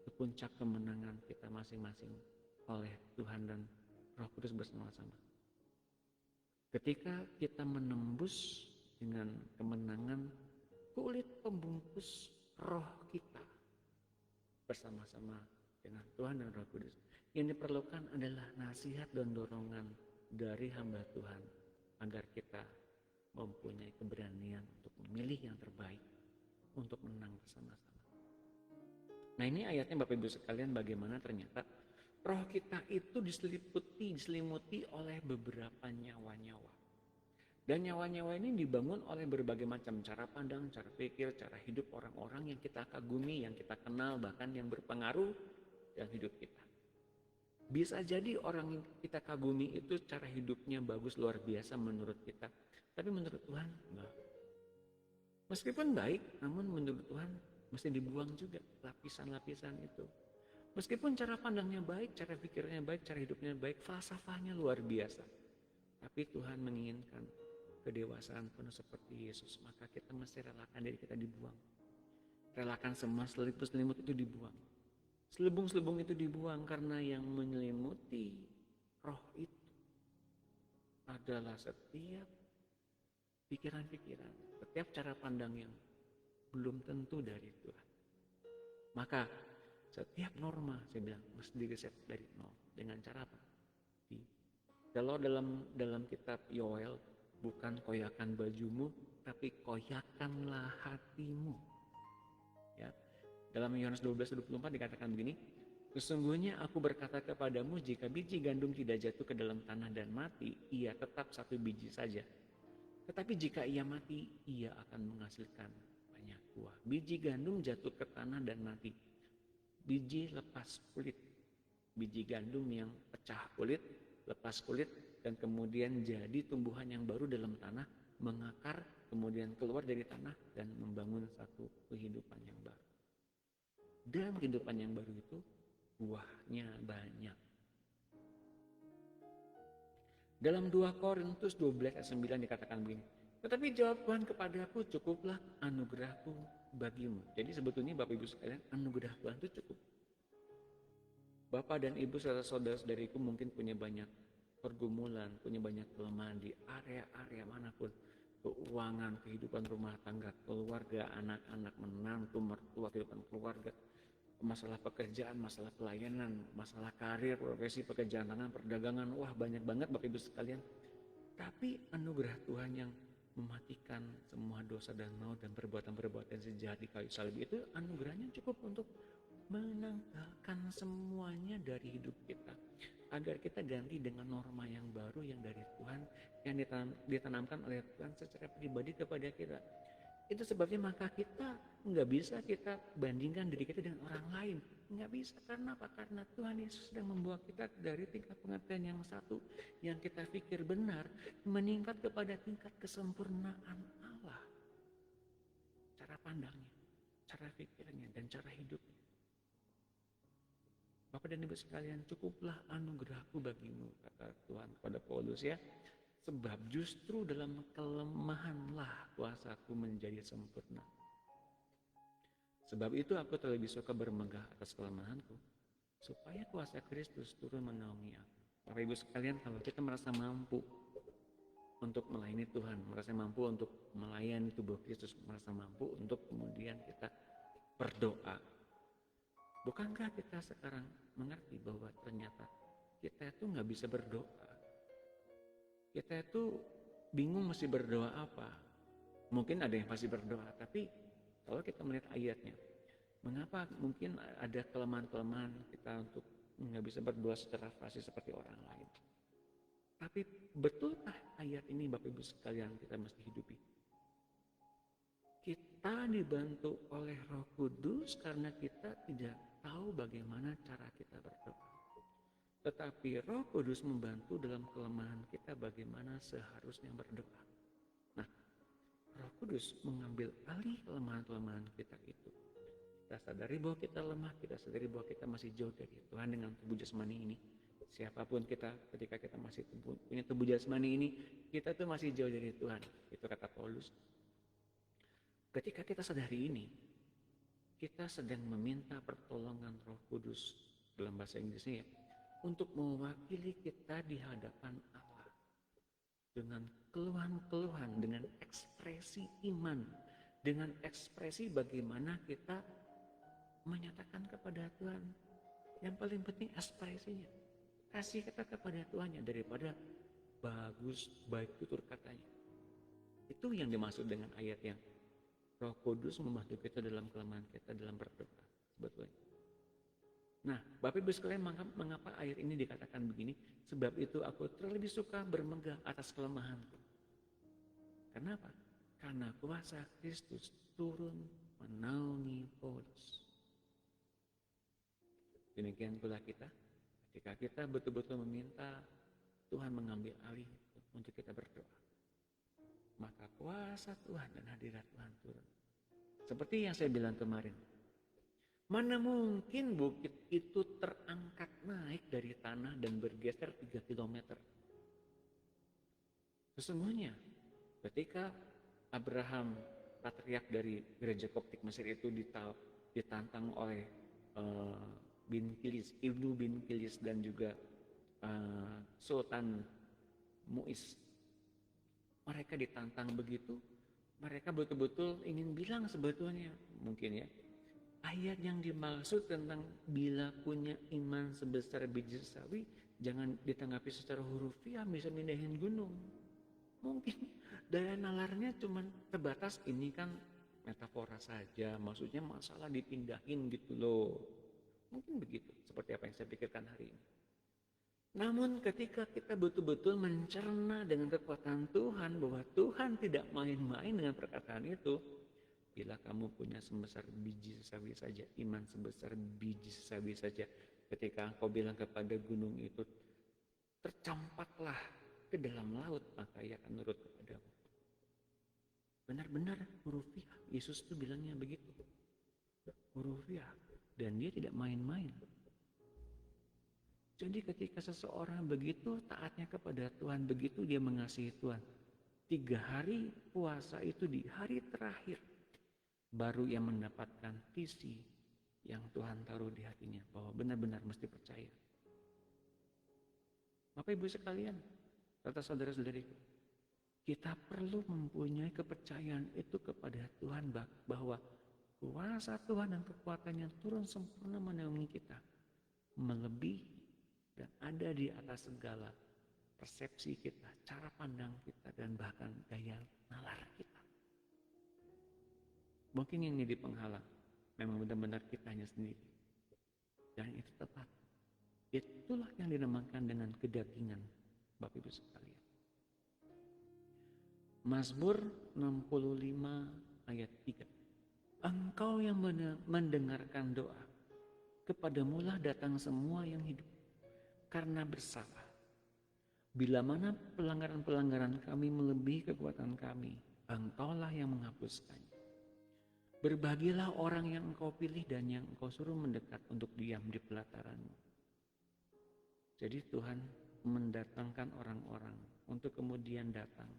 ke puncak kemenangan kita masing-masing oleh Tuhan dan Roh Kudus bersama-sama. Ketika kita menembus dengan kemenangan kulit pembungkus roh kita bersama-sama dengan Tuhan dan Roh Kudus, yang diperlukan adalah nasihat dan dorongan dari hamba Tuhan agar kita mempunyai keberanian untuk memilih yang terbaik untuk menang bersama-sama. Nah, ini ayatnya Bapak Ibu sekalian, bagaimana ternyata roh kita itu diselimuti oleh beberapa nyawa-nyawa. Dan nyawa-nyawa ini dibangun oleh berbagai macam cara pandang, cara pikir, cara hidup orang-orang yang kita kagumi, yang kita kenal, bahkan yang berpengaruh dalam hidup kita. Bisa jadi orang yang kita kagumi itu cara hidupnya bagus, luar biasa menurut kita, tapi menurut Tuhan enggak. Meskipun baik, namun menurut Tuhan mesti dibuang juga lapisan-lapisan itu. Meskipun cara pandangnya baik, cara pikirnya baik, cara hidupnya baik, falsafahnya luar biasa, tapi Tuhan menginginkan kedewasaan penuh seperti Yesus, maka kita mesti relakan diri kita dibuang. Relakan semua selimut itu dibuang. Selubung-selubung itu dibuang, karena yang menyelimuti roh itu adalah setiap pikiran-pikiran, setiap cara pandang yang belum tentu dari Tuhan. Maka setiap norma, saya bilang, mesti direset dari nol. Dengan cara apa? Kalau dalam kitab Yoel, bukan koyakan bajumu, tapi koyakanlah hatimu. Ya. Dalam Yohanes 12:24 dikatakan begini, sesungguhnya aku berkata kepadamu, jika biji gandum tidak jatuh ke dalam tanah dan mati, ia tetap satu biji saja. Tetapi jika ia mati, ia akan menghasilkan banyak buah. Biji gandum jatuh ke tanah dan mati. Biji lepas kulit. Biji gandum yang pecah kulit, lepas kulit, dan kemudian jadi tumbuhan yang baru dalam tanah, mengakar, kemudian keluar dari tanah dan membangun satu kehidupan yang baru. Dan kehidupan yang baru itu buahnya banyak. Dalam 2 Korintus 12 ayat 9 dikatakan begini, tetapi jawab Tuhan kepadaku, cukuplah anugerahku bagimu. Jadi sebetulnya Bapak Ibu sekalian, anugerah Tuhan itu cukup. Bapak dan Ibu serta saudara-saudariku mungkin punya banyak pergumulan, punya banyak kelemahan di area-area manapun. Keuangan, kehidupan rumah tangga, keluarga, anak-anak, menantu, mertua, kehidupan keluarga, masalah pekerjaan, masalah pelayanan, masalah karir, profesi, pekerjaan tangan, perdagangan, wah banyak banget Bapak Ibu sekalian. Tapi anugerah Tuhan yang mematikan semua dosa dan maut dan perbuatan-perbuatan sejahat di kayu salib itu, anugerahnya cukup untuk menanggalkan semuanya dari hidup kita, agar kita ganti dengan norma yang baru yang dari Tuhan, yang ditanamkan oleh Tuhan secara pribadi kepada kita. Itu sebabnya maka kita nggak bisa kita bandingkan diri kita dengan orang lain. Nggak bisa. Karena apa? Karena Tuhan Yesus sedang membawa kita dari tingkat pengertian yang satu, yang kita pikir benar, meningkat kepada tingkat kesempurnaan Allah. Cara pandangnya, cara pikirnya, dan cara hidupnya. Bapak dan Ibu sekalian, cukuplah anugerahku bagimu, kata Tuhan kepada Paulus, ya. Sebab justru dalam kelemahanlah kuasaku menjadi sempurna. Sebab itu aku terlebih suka bermegah atas kelemahanku, supaya kuasa Kristus turun menaungi aku. Bapak Ibu sekalian, kalau kita merasa mampu untuk melayani Tuhan, merasa mampu untuk melayani tubuh Kristus, merasa mampu untuk kemudian kita berdoa, Bukankah kita sekarang mengerti bahwa ternyata kita itu nggak bisa berdoa? Kita itu bingung mesti berdoa apa. Mungkin ada yang pasti berdoa, tapi kalau kita melihat ayatnya, mengapa mungkin ada kelemahan-kelemahan kita untuk nggak bisa berdoa secara fasih seperti orang lain? Tapi betulkah ayat ini Bapak Ibu sekalian kita mesti hidupi? Kita dibantu oleh Roh Kudus karena kita tidak tahu bagaimana cara kita berdoa. Tetapi Roh Kudus membantu dalam kelemahan kita bagaimana seharusnya berdoa. Nah, Roh Kudus mengambil alih kelemahan-kelemahan kita itu. Kita sadari bahwa kita lemah, kita sadari bahwa kita masih jauh dari Tuhan dengan tubuh jasmani ini. Siapapun kita, ketika kita masih punya tubuh jasmani ini, kita tuh masih jauh dari Tuhan. Itu kata Paulus. Ketika kita sadari ini, kita sedang meminta pertolongan Roh Kudus dalam bahasa Inggrisnya ya, untuk mewakili kita di hadapan Allah dengan keluhan-keluhan, dengan ekspresi iman, dengan ekspresi bagaimana kita menyatakan kepada Tuhan. Yang paling penting ekspresinya, kasih kita kepada Tuhannya daripada bagus, baik tutur katanya. Itu yang dimaksud dengan ayat yang Roh Kudus membantu kita dalam kelemahan kita dalam berdoa sebetulnya. Nah, Bapak Ibu sekalian, mengapa ayat ini dikatakan begini? Sebab itu aku terlebih suka bermegah atas kelemahanku. Kenapa? Karena kuasa Kristus turun menaungi Paulus. Demikian pula kita, ketika kita betul-betul meminta Tuhan mengambil alih untuk kita berdoa, maka kuasa Tuhan dan hadirat Tuhan turun. Seperti yang saya bilang kemarin, mana mungkin bukit itu terangkat naik dari tanah dan bergeser 3 km. Sesungguhnya ketika Abraham, patriark dari gereja Koptik Mesir itu ditantang oleh Ibnu bin Kilis dan juga Sultan Muiz, mereka ditantang begitu, mereka betul-betul ingin bilang sebetulnya mungkin ya, ayat yang dimaksud tentang bila punya iman sebesar biji sawi, jangan ditanggapi secara hurufiah bisa mindahin gunung. Mungkin daya nalarnya cuma terbatas, ini kan metafora saja, maksudnya masalah dipindahin gitu loh. Mungkin begitu, seperti apa yang saya pikirkan hari ini. Namun ketika kita betul-betul mencerna dengan kekuatan Tuhan bahwa Tuhan tidak main-main dengan perkataan itu, bila kamu punya sebesar biji sawi saja, iman sebesar biji sawi saja, ketika engkau bilang kepada gunung itu, tercampaklah ke dalam laut, maka ia akan nurut kepadamu. Benar-benar hurufiah, Yesus itu bilangnya begitu. Hurufiah, dan dia tidak main-main. Jadi ketika seseorang begitu taatnya kepada Tuhan, begitu dia mengasihi Tuhan, 3 hari puasa itu di hari terakhir, baru ia mendapatkan visi yang Tuhan taruh di hatinya, bahwa benar-benar mesti percaya. Bapak Ibu sekalian, kata saudara-saudariku, kita perlu mempunyai kepercayaan itu kepada Tuhan, bahwa kuasa Tuhan dan kekuatannya turun sempurna menaungi kita, melebihi dan ada di atas segala persepsi kita, cara pandang kita, dan bahkan daya nalar kita. Mungkin ini di penghalang, memang benar-benar kitanya sendiri. Dan itu tepat. Itulah yang dinamakan dengan kedagingan, Bapak Ibu sekalian. Mazmur 65 ayat 3. Engkau yang mendengarkan doa, kepadamulah datang semua yang hidup. Karena bersalah, bila mana pelanggaran-pelanggaran kami melebihi kekuatan kami, engkaulah yang menghapuskannya. Berbahagialah orang yang engkau pilih dan yang engkau suruh mendekat untuk diam di pelataranmu. Jadi Tuhan mendatangkan orang-orang untuk kemudian datang.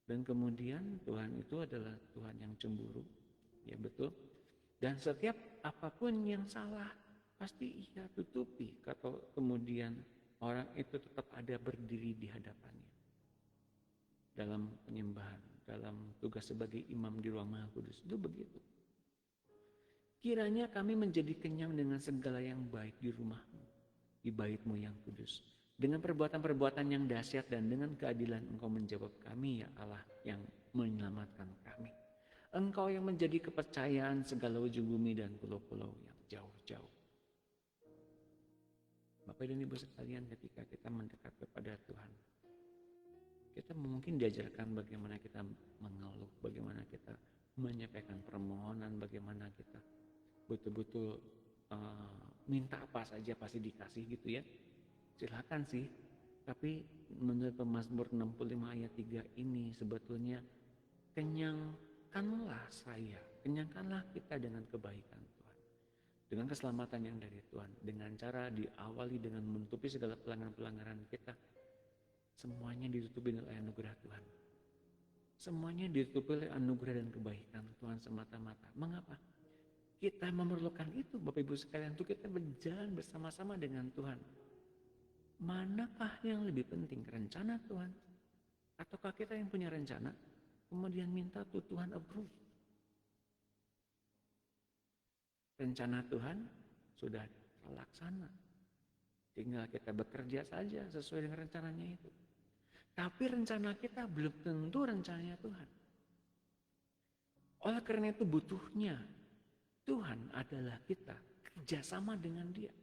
Dan kemudian Tuhan itu adalah Tuhan yang cemburu, ya betul. Dan setiap apapun yang salah, pasti ia tutupi, kalau kemudian orang itu tetap ada berdiri di hadapannya dalam penyembahan, dalam tugas sebagai imam di ruang Maha Kudus. Itu begitu. Kiranya kami menjadi kenyang dengan segala yang baik di rumah-Mu, di bait-Mu yang kudus. Dengan perbuatan-perbuatan yang dahsyat dan dengan keadilan Engkau menjawab kami, ya Allah yang menyelamatkan kami. Engkau yang menjadi kepercayaan segala ujung bumi dan pulau-pulau yang jauh-jauh. Bapak dan Ibu sekalian, ketika kita mendekat kepada Tuhan, kita mungkin diajarkan bagaimana kita mengeluh, bagaimana kita menyampaikan permohonan, bagaimana kita betul-betul minta apa saja pasti dikasih gitu ya. Silakan sih. Tapi menurut Pemazmur 65 ayat 3 ini sebetulnya kenyangkanlah saya, kenyangkanlah kita dengan kebaikan Tuhan. Dengan keselamatan yang dari Tuhan, dengan cara diawali dengan menutupi segala pelanggaran-pelanggaran kita. Semuanya ditutupi oleh anugerah Tuhan. Semuanya ditutupi oleh anugerah dan kebaikan Tuhan semata-mata. Mengapa? Kita memerlukan itu Bapak Ibu sekalian, untuk kita berjalan bersama-sama dengan Tuhan. Manakah yang lebih penting, rencana Tuhan? Ataukah kita yang punya rencana, kemudian minta tuh Tuhan approve? Rencana Tuhan sudah terlaksana. Tinggal kita bekerja saja sesuai dengan rencananya itu. Tapi rencana kita belum tentu rencananya Tuhan. Oleh karena itu butuhnya Tuhan adalah kita kerjasama dengan Dia.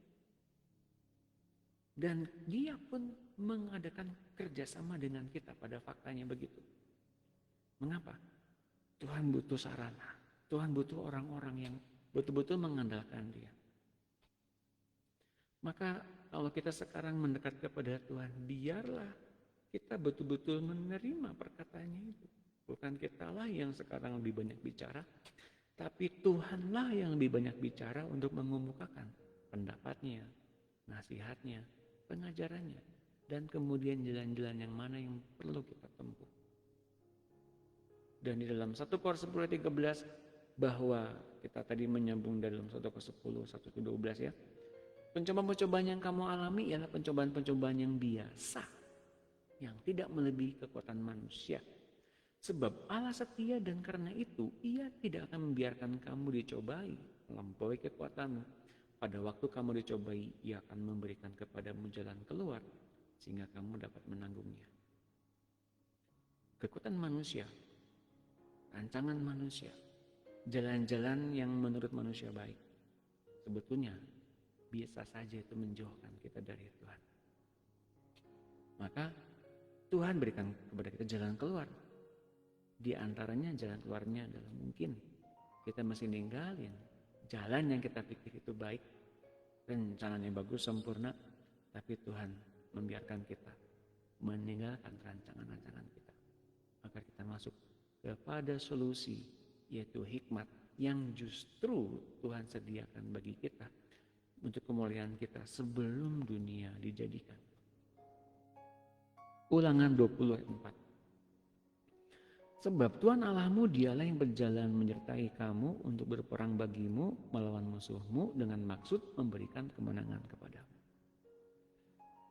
Dan Dia pun mengadakan kerjasama dengan kita, pada faktanya begitu. Mengapa? Tuhan butuh sarana. Tuhan butuh orang-orang yang betul-betul mengandalkan Dia. Maka kalau kita sekarang mendekat kepada Tuhan, biarlah kita betul-betul menerima perkataannya itu. Bukan kitalah yang sekarang lebih banyak bicara, tapi Tuhanlah yang lebih banyak bicara untuk mengemukakan pendapatnya, nasihatnya, pengajarannya, dan kemudian jalan-jalan yang mana yang perlu kita tempuh. Dan di dalam 1 Korintus 10:13 bahwa kita tadi menyambung dalam 1 Korintus 10, 1-12 ya. Pencobaan-pencobaan yang kamu alami ialah pencobaan-pencobaan yang biasa, yang tidak melebihi kekuatan manusia. Sebab Allah setia dan karena itu Ia tidak akan membiarkan kamu dicobai melampaui kekuatanmu. Pada waktu kamu dicobai, Ia akan memberikan kepadamu jalan keluar sehingga kamu dapat menanggungnya. Kekuatan manusia, rancangan manusia, jalan-jalan yang menurut manusia baik, sebetulnya biasa saja itu menjauhkan kita dari Tuhan. Maka Tuhan berikan kepada kita jalan keluar. Di antaranya jalan keluarnya adalah mungkin kita masih ninggalin jalan yang kita pikir itu baik, rencananya bagus, sempurna, tapi Tuhan membiarkan kita meninggalkan rancangan-rancangan kita. Agar kita masuk kepada solusi, yaitu hikmat yang justru Tuhan sediakan bagi kita untuk kemuliaan kita sebelum dunia dijadikan. Ulangan 20 ayat 4. Sebab Tuhan Allahmu dialah yang berjalan menyertai kamu untuk berperang bagimu melawan musuhmu dengan maksud memberikan kemenangan kepadamu.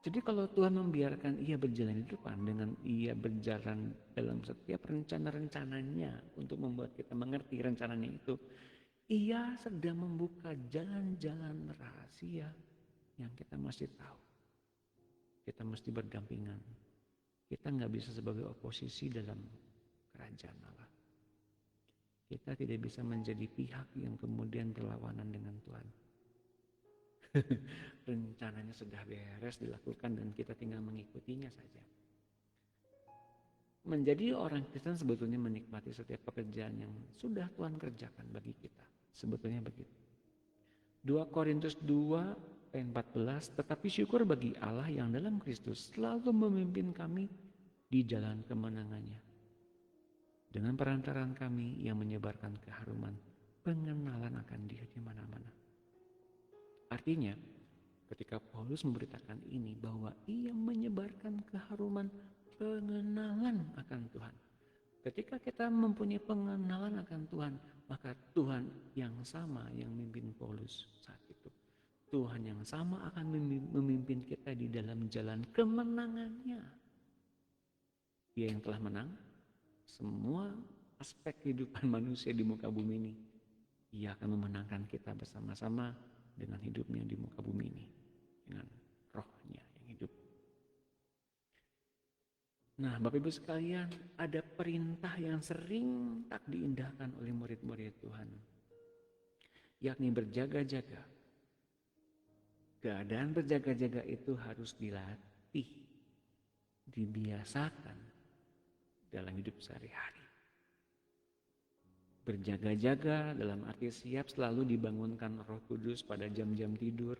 Jadi kalau Tuhan membiarkan Ia berjalan di depan dengan Ia berjalan dalam setiap rencana-rencananya untuk membuat kita mengerti rencananya itu, Ia sedang membuka jalan-jalan rahasia yang kita mesti tahu. Kita mesti berdampingan. Kita nggak bisa sebagai oposisi dalam kerajaan Allah. Kita tidak bisa menjadi pihak yang kemudian berlawanan dengan Tuhan. Rencananya sudah beres dilakukan dan kita tinggal mengikutinya saja. Menjadi orang Kristen sebetulnya menikmati setiap pekerjaan yang sudah Tuhan kerjakan bagi kita. Sebetulnya begitu. 2 Korintus 2 ayat 14, tetapi syukur bagi Allah yang dalam Kristus selalu memimpin kami di jalan kemenangannya. Dengan perantaraan kami yang menyebarkan keharuman pengenalan akan Dia di mana-mana. Artinya, ketika Paulus memberitakan ini bahwa ia menyebarkan keharuman pengenalan akan Tuhan. Ketika kita mempunyai pengenalan akan Tuhan, maka Tuhan yang sama yang memimpin Paulus saat itu. Tuhan yang sama akan memimpin kita di dalam jalan kemenangannya. Dia yang telah menang semua aspek kehidupan manusia di muka bumi ini. Ia akan memenangkan kita bersama-sama dengan hidupnya di muka bumi ini, dengan rohnya yang hidup. Nah, Bapak Ibu sekalian, ada perintah yang sering tak diindahkan oleh murid-murid Tuhan, yakni berjaga-jaga. Keadaan berjaga-jaga itu harus dilatih, dibiasakan dalam hidup sehari-hari. Berjaga-jaga dalam arti siap selalu dibangunkan Roh Kudus pada jam-jam tidur,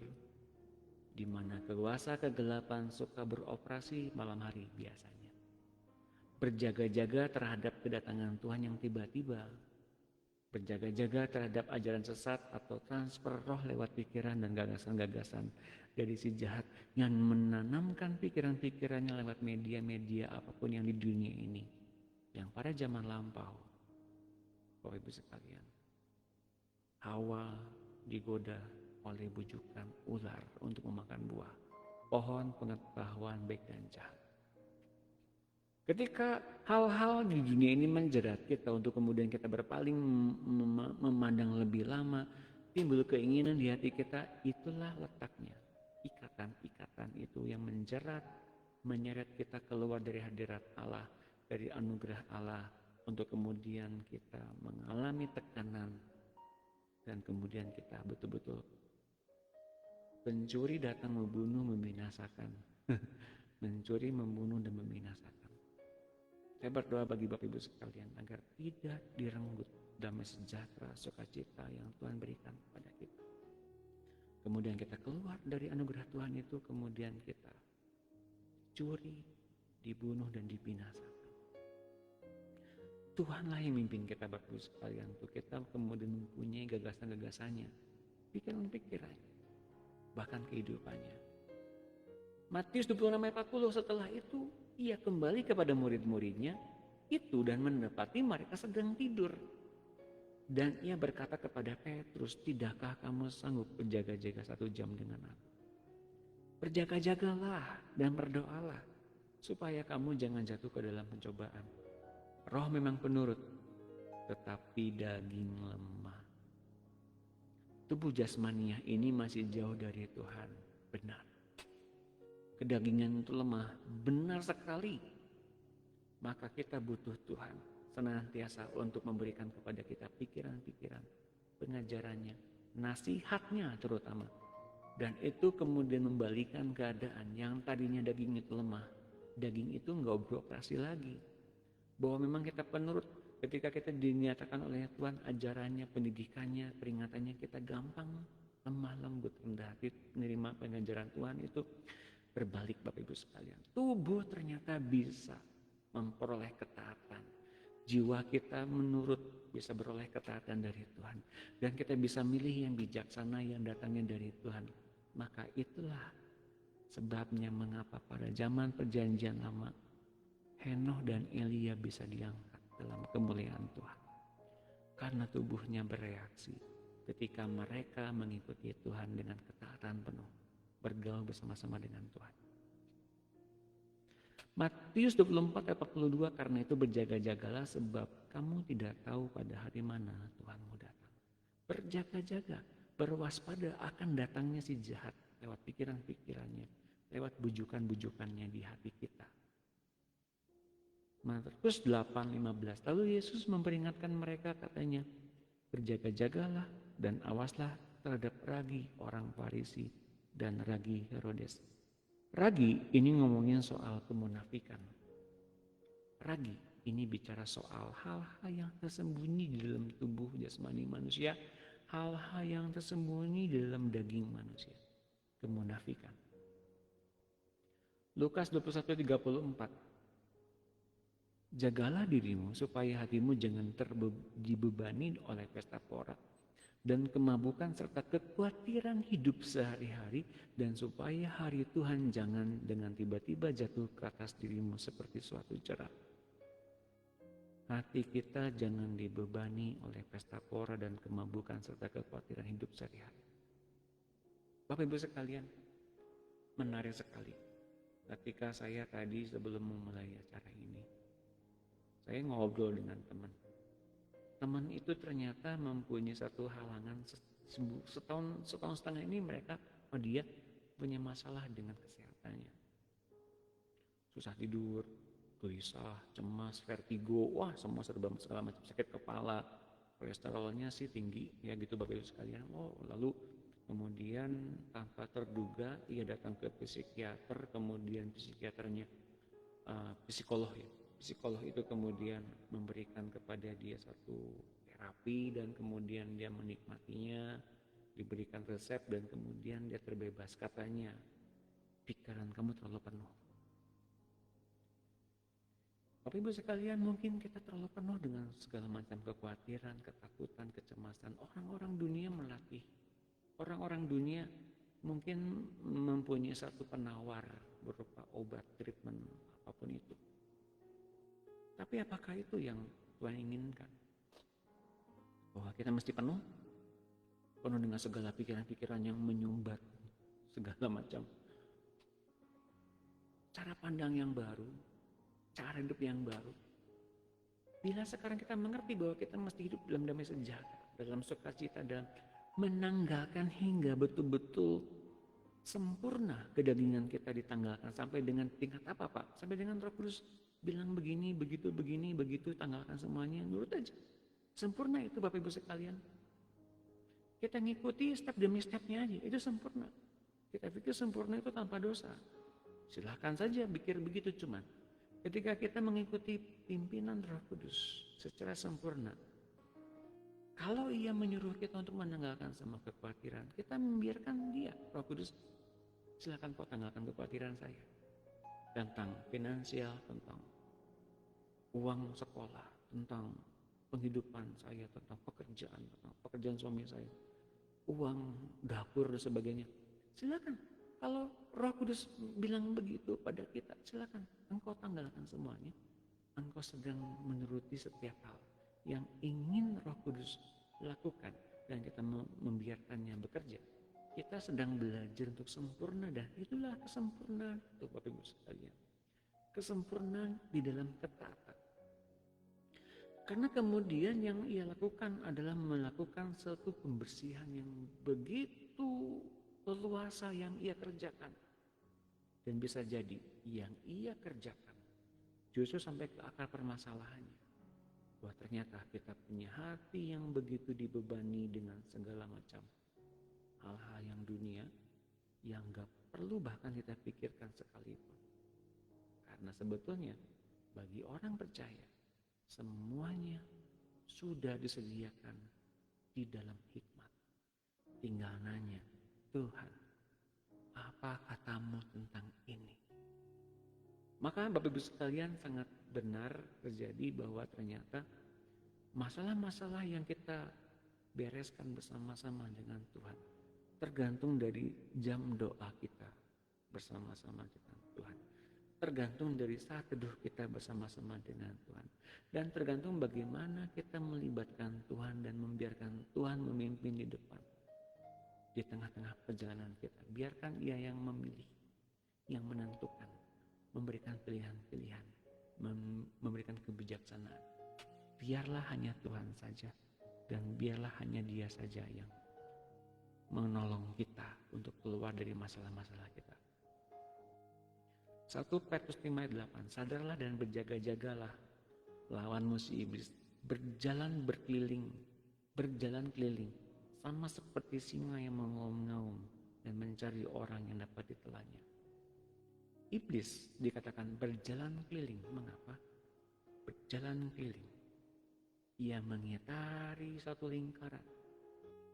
di mana kuasa kegelapan suka beroperasi malam hari biasanya. Berjaga-jaga terhadap kedatangan Tuhan yang tiba-tiba. Berjaga-jaga terhadap ajaran sesat atau transfer roh lewat pikiran dan gagasan-gagasan dari si jahat yang menanamkan pikiran-pikirannya lewat media-media apapun yang di dunia ini, yang pada zaman lampau. Bapak Ibu sekalian, Hawa digoda oleh bujukan ular untuk memakan buah pohon pengetahuan baik dan jahat. Ketika hal-hal di dunia ini menjerat kita untuk kemudian kita berpaling memandang lebih lama, timbul keinginan di hati kita, itulah letaknya. Ikatan-ikatan itu yang menjerat, menyeret kita keluar dari hadirat Allah, dari anugerah Allah, untuk kemudian kita mengalami tekanan dan kemudian kita betul-betul pencuri datang membunuh, membinasakan. Mencuri, membunuh, dan membinasakan. Saya berdoa bagi Bapak Ibu sekalian agar tidak direnggut damai sejahtera, sukacita yang Tuhan berikan kepada kita. Kemudian kita keluar dari anugerah Tuhan itu, kemudian kita curi, dibunuh, dan dibinasakan. Tuhanlah yang memimpin kita Bapak Ibu sekalian, untuk kita kemudian mempunyai gagasan-gagasannya, pikiran-pikirannya, bahkan kehidupannya. Matius 26:40, setelah itu ia kembali kepada murid-muridnya itu dan mendapati mereka sedang tidur. Dan ia berkata kepada Petrus, tidakkah kamu sanggup berjaga-jaga 1 jam dengan aku? Berjaga-jagalah dan berdoalah supaya kamu jangan jatuh ke dalam pencobaan. Roh memang penurut, tetapi daging lemah. Tubuh jasmaniah ini masih jauh dari Tuhan, benar. Kedagingan itu lemah, benar sekali. Maka kita butuh Tuhan senantiasa untuk memberikan kepada kita pikiran-pikiran, pengajarannya, nasihatnya terutama. Dan itu kemudian membalikan keadaan yang tadinya daging itu lemah, daging itu enggak beroperasi lagi. Bahwa memang kita penurut ketika kita dinyatakan oleh Tuhan ajarannya, pendidikannya, peringatannya, kita gampang lemah lembut, rendah hati menerima pengajaran Tuhan itu. Berbalik Bapak Ibu sekalian, tubuh ternyata bisa memperoleh ketaatan. Jiwa kita menurut bisa beroleh ketaatan dari Tuhan. Dan kita bisa milih yang bijaksana yang datangnya dari Tuhan. Maka itulah sebabnya mengapa pada zaman perjanjian lama Henoh dan Elia bisa diangkat dalam kemuliaan Tuhan. Karena tubuhnya bereaksi ketika mereka mengikuti Tuhan dengan ketaatan penuh, bergaul bersama-sama dengan Tuhan. Matius 24:42, karena itu berjaga-jagalah sebab kamu tidak tahu pada hari mana Tuhanmu datang. Berjaga-jaga, berwaspada akan datangnya si jahat lewat pikiran-pikirannya, lewat bujukan-bujukannya di hati kita. Markus 8:15, lalu Yesus memperingatkan mereka, katanya, berjaga-jagalah dan awaslah terhadap ragi orang Farisi dan ragi Herodes. Ragi ini ngomongin soal kemunafikan. Ragi ini bicara soal hal-hal yang tersembunyi di dalam tubuh jasmani manusia, hal-hal yang tersembunyi di dalam daging manusia. Kemunafikan. Lukas 21:34. Jagalah dirimu supaya hatimu jangan dibebani oleh pesta pora dan kemabukan serta kekhawatiran hidup sehari-hari, dan supaya hari Tuhan jangan dengan tiba-tiba jatuh ke atas dirimu seperti suatu jerat. Hati kita jangan dibebani oleh pesta pora dan kemabukan serta kekhawatiran hidup sehari-hari. Bapak Ibu sekalian, menarik sekali ketika saya tadi sebelum memulai acara ini, saya ngobrol dengan teman. teman itu ternyata mempunyai satu halangan setahun setengah ini dia punya masalah dengan kesehatannya, susah tidur, gelisah, cemas, vertigo, wah semua serba segala macam, sakit kepala, kolesterolnya sih tinggi ya gitu Bapak Ibu sekalian. Lalu kemudian tanpa terduga ia datang ke psikiater, kemudian psikiaternya psikolog itu kemudian memberikan kepada dia satu terapi dan kemudian dia menikmatinya, diberikan resep dan kemudian dia terbebas. Katanya, pikiran kamu terlalu penuh. Bapak Ibu sekalian, mungkin kita terlalu penuh dengan segala macam kekhawatiran, ketakutan, kecemasan. Orang-orang dunia melatih. Orang-orang dunia mungkin mempunyai satu penawar berupa obat, treatment, apapun itu. Tapi apakah itu yang Tuhan inginkan? Bahwa kita mesti penuh dengan segala pikiran-pikiran yang menyumbat segala macam cara pandang yang baru, cara hidup yang baru. Bila sekarang kita mengerti bahwa kita mesti hidup dalam damai sejahtera, dalam sukacita, dalam menanggalkan hingga betul-betul sempurna kedagingan kita ditanggalkan sampai dengan tingkat apa Pak? Sampai dengan Roh Kudus bilang begini, begitu, tanggalkan semuanya, nurut aja. Sempurna itu Bapak Ibu sekalian. Kita ngikuti step demi stepnya aja, itu sempurna. Kita pikir sempurna itu tanpa dosa. Silahkan saja pikir begitu, cuman ketika kita mengikuti pimpinan Roh Kudus secara sempurna, kalau ia menyuruh kita untuk menanggalkan semua kekhawatiran, kita membiarkan dia, Roh Kudus, silakan kau tanggalkan kekhawatiran saya. Tentang finansial, tentang uang sekolah, tentang penghidupan saya, tentang pekerjaan suami saya, uang dapur dan sebagainya. Silakan. Kalau Roh Kudus bilang begitu pada kita, silakan. Engkau tanggalkan semuanya. Engkau sedang menuruti setiap hal yang ingin Roh Kudus lakukan dan kita membiarkannya bekerja. Kita sedang belajar untuk sempurna dan itulah kesempurnaan untuk Bapak Ibu sekalian. Kesempurnaan di dalam ketaatan. Karena kemudian yang ia lakukan adalah melakukan satu pembersihan yang begitu leluasa yang ia kerjakan. Dan bisa jadi yang ia kerjakan justru sampai ke akar permasalahannya. Bahwa ternyata kita punya hati yang begitu dibebani dengan segala macam hal-hal yang dunia yang gak perlu bahkan kita pikirkan sekalipun. Karena sebetulnya bagi orang percaya semuanya sudah disediakan di dalam hikmat. Tinggal nanya, Tuhan, apa katamu tentang ini? Maka Bapak Ibu sekalian sangat benar terjadi bahwa ternyata masalah-masalah yang kita bereskan bersama-sama dengan Tuhan tergantung dari jam doa kita bersama-sama dengan Tuhan. Tergantung dari saat teduh kita bersama-sama dengan Tuhan. Dan tergantung bagaimana kita melibatkan Tuhan dan membiarkan Tuhan memimpin di depan. Di tengah-tengah perjalanan kita. Biarkan Ia yang memilih, yang menentukan, memberikan pilihan-pilihan, memberikan kebijaksanaan. Biarlah hanya Tuhan saja dan biarlah hanya Dia saja yang menolong kita untuk keluar dari masalah-masalah kita. 1 Petrus 5:8, sadarlah dan berjaga-jagalah lawanmu si iblis, berjalan keliling, sama seperti singa yang mengaum-ngaum dan mencari orang yang dapat ditelannya. Iblis dikatakan berjalan keliling, mengapa? Berjalan keliling. Ia mengitari satu lingkaran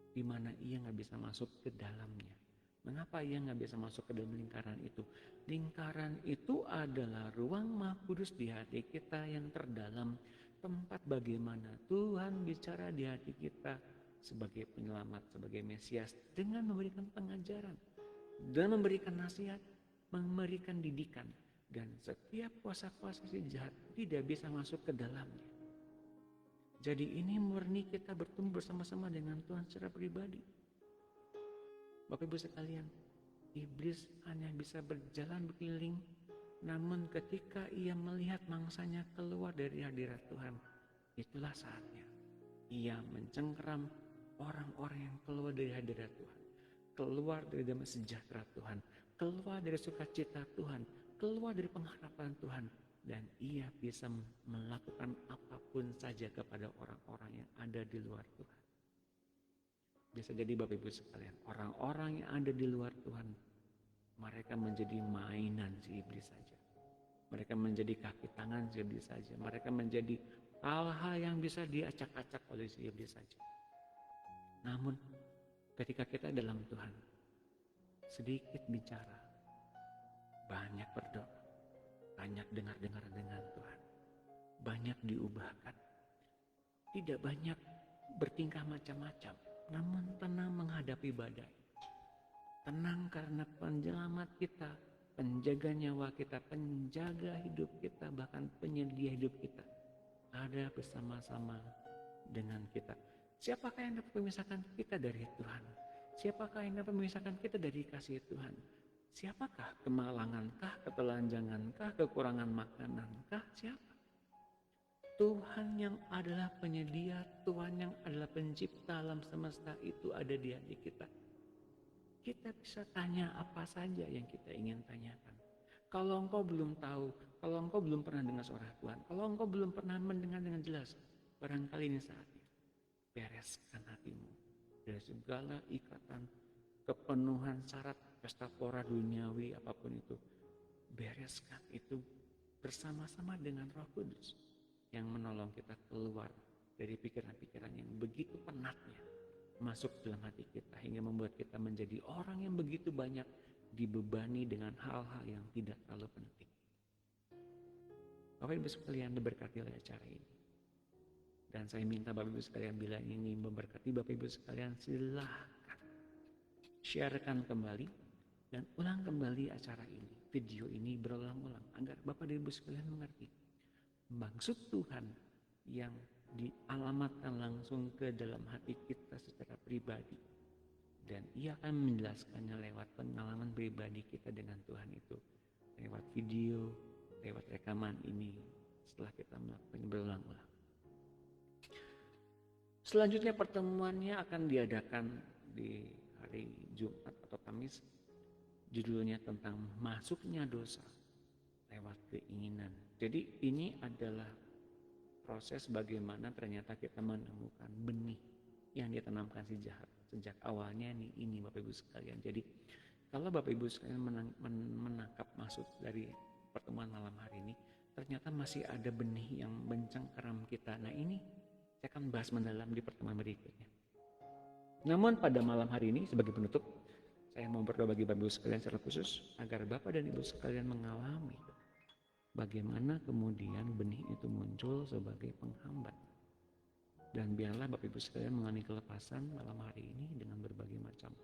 di mana ia nggak bisa masuk ke dalamnya. Mengapa ia nggak bisa masuk ke dalam lingkaran itu? Lingkaran itu adalah ruang Maha Kudus di hati kita yang terdalam, tempat bagaimana Tuhan bicara di hati kita sebagai penyelamat, sebagai Mesias, dengan memberikan pengajaran dan memberikan nasihat, memberikan didikan, dan setiap kuasa-kuasa si jahat tidak bisa masuk ke dalamnya. Jadi ini murni kita bertumbuh bersama-sama dengan Tuhan secara pribadi. Bapak Ibu sekalian, iblis hanya bisa berjalan berkeliling, namun ketika ia melihat mangsanya keluar dari hadirat Tuhan, itulah saatnya Ia mencengkeram orang-orang yang keluar dari hadirat Tuhan, keluar dari damai sejahtera Tuhan, keluar dari sukacita Tuhan, keluar dari pengharapan Tuhan, dan ia bisa melakukan apapun saja kepada orang-orang yang ada di luar Tuhan. Bisa jadi Bapak Ibu sekalian, orang-orang yang ada di luar Tuhan, mereka menjadi mainan si iblis saja. Mereka menjadi kaki tangan si iblis saja. Mereka menjadi hal-hal yang bisa diacak-acak oleh si iblis saja. Namun ketika kita dalam Tuhan, sedikit bicara, banyak berdoa, banyak dengar-dengar dengan Tuhan, banyak diubahkan, tidak banyak bertingkah macam-macam, namun tenang menghadapi badai. Tenang karena penjelamat kita, penjaga nyawa kita, penjaga hidup kita, bahkan penyedia hidup kita ada bersama-sama dengan kita. Siapakah yang dapat memisahkan kita dari Tuhan? Siapakah yang dapat memisahkan kita dari kasih Tuhan? Siapakah? Kemalangankah, ketelanjangankah, kekurangan makanankah? Siapa? Tuhan yang adalah penyedia, Tuhan yang adalah pencipta alam semesta itu ada di hati kita. Kita bisa tanya apa saja yang kita ingin tanyakan. Kalau engkau belum tahu, kalau engkau belum pernah dengar suara Tuhan, kalau engkau belum pernah mendengar dengan jelas, barangkali ini saatnya bereskan hatimu dari segala ikatan, kepenuhan syarat pesta pora duniawi apapun itu. Bereskan itu bersama-sama dengan Roh Kudus yang menolong kita keluar dari pikiran-pikiran yang begitu penatnya masuk dalam hati kita hingga membuat kita menjadi orang yang begitu banyak dibebani dengan hal-hal yang tidak terlalu penting. Bapak Ibu sekalian, diberkati oleh acara ini. Dan saya minta Bapak Ibu sekalian, bila ini memberkati Bapak Ibu sekalian, silahkan sharekan kembali dan ulang kembali acara ini, video ini berulang-ulang agar Bapak dan Ibu sekalian mengerti maksud Tuhan yang dialamatkan langsung ke dalam hati kita secara pribadi, dan ia akan menjelaskannya lewat pengalaman pribadi kita dengan Tuhan itu, lewat video, lewat rekaman ini setelah kita melakukannya berulang-ulang. Selanjutnya pertemuannya akan diadakan di hari Jumat atau Kamis. Judulnya tentang masuknya dosa lewat keinginan. Jadi ini adalah proses bagaimana ternyata kita menemukan benih yang ditanamkan si jahat sejak awalnya ini Bapak Ibu sekalian. Jadi kalau Bapak Ibu sekalian menangkap maksud dari pertemuan malam hari ini, ternyata masih ada benih yang mencengkeram kita. Nah ini saya akan bahas mendalam di pertemuan berikutnya. Namun pada malam hari ini sebagai penutup, saya mau berdoa bagi Bapak Ibu sekalian secara khusus agar Bapak dan Ibu sekalian mengalami bagaimana kemudian benih itu muncul sebagai penghambat. Dan biarlah Bapak Ibu sekalian mengalami kelepasan malam hari ini dengan berbagai macam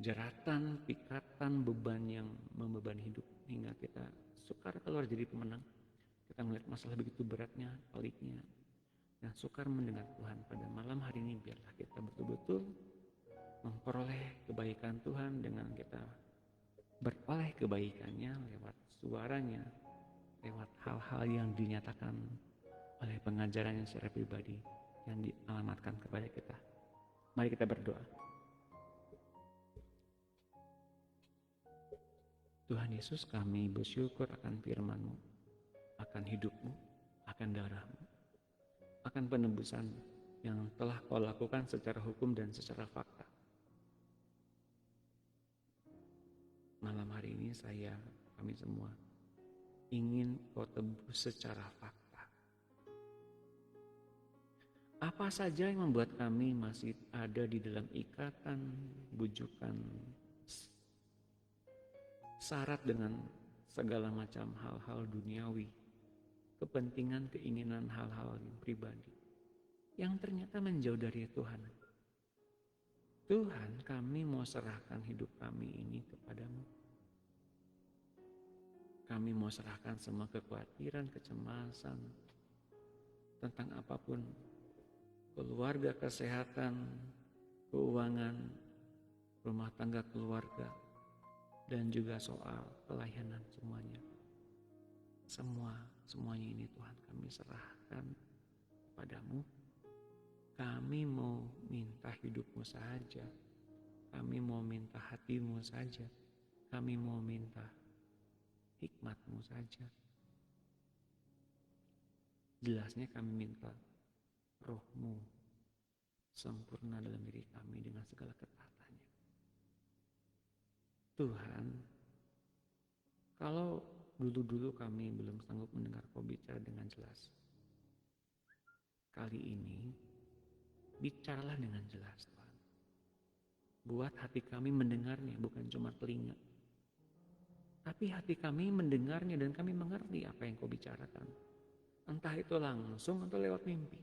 jeratan, pikatan, beban yang membebani hidup hingga kita sukar keluar jadi pemenang. Kita melihat masalah begitu beratnya, peliknya, dan sukar mendengar Tuhan pada malam hari ini. Biarlah kita betul-betul memperoleh kebaikan Tuhan dengan kita beroleh kebaikannya lewat suaranya, lewat hal-hal yang dinyatakan oleh pengajaran yang secara pribadi yang dialamatkan kepada kita. Mari kita berdoa. Tuhan Yesus, kami bersyukur akan firman-Mu, akan hidup-Mu, akan darah-Mu, akan penebusan yang telah Kau lakukan secara hukum dan secara fakta. Malam hari ini kami semua ingin Kau tebus secara fakta. Apa saja yang membuat kami masih ada di dalam ikatan, bujukan, syarat dengan segala macam hal-hal duniawi, kepentingan, keinginan, hal-hal yang pribadi, yang ternyata menjauh dari Tuhan. Tuhan, kami mau serahkan hidup kami ini kepadamu. Kami mau serahkan semua kekhawatiran, kecemasan, tentang apapun, keluarga, kesehatan, keuangan, rumah tangga keluarga, dan juga soal pelayanan semuanya. Semuanya ini Tuhan kami serahkan kepadamu. Kami mau minta hidupmu saja. Kami mau minta hatimu saja. Kami mau minta hikmatmu saja. Jelasnya kami minta rohmu sempurna dalam diri kami dengan segala ketaatannya. Tuhan, kalau dulu-dulu kami belum sanggup mendengar Kau bicara dengan jelas, kali ini bicaralah dengan jelas, Tuhan. Buat hati kami mendengarnya, bukan cuma telinga. Tapi hati kami mendengarnya dan kami mengerti apa yang Kau bicarakan. Entah itu langsung atau lewat mimpi.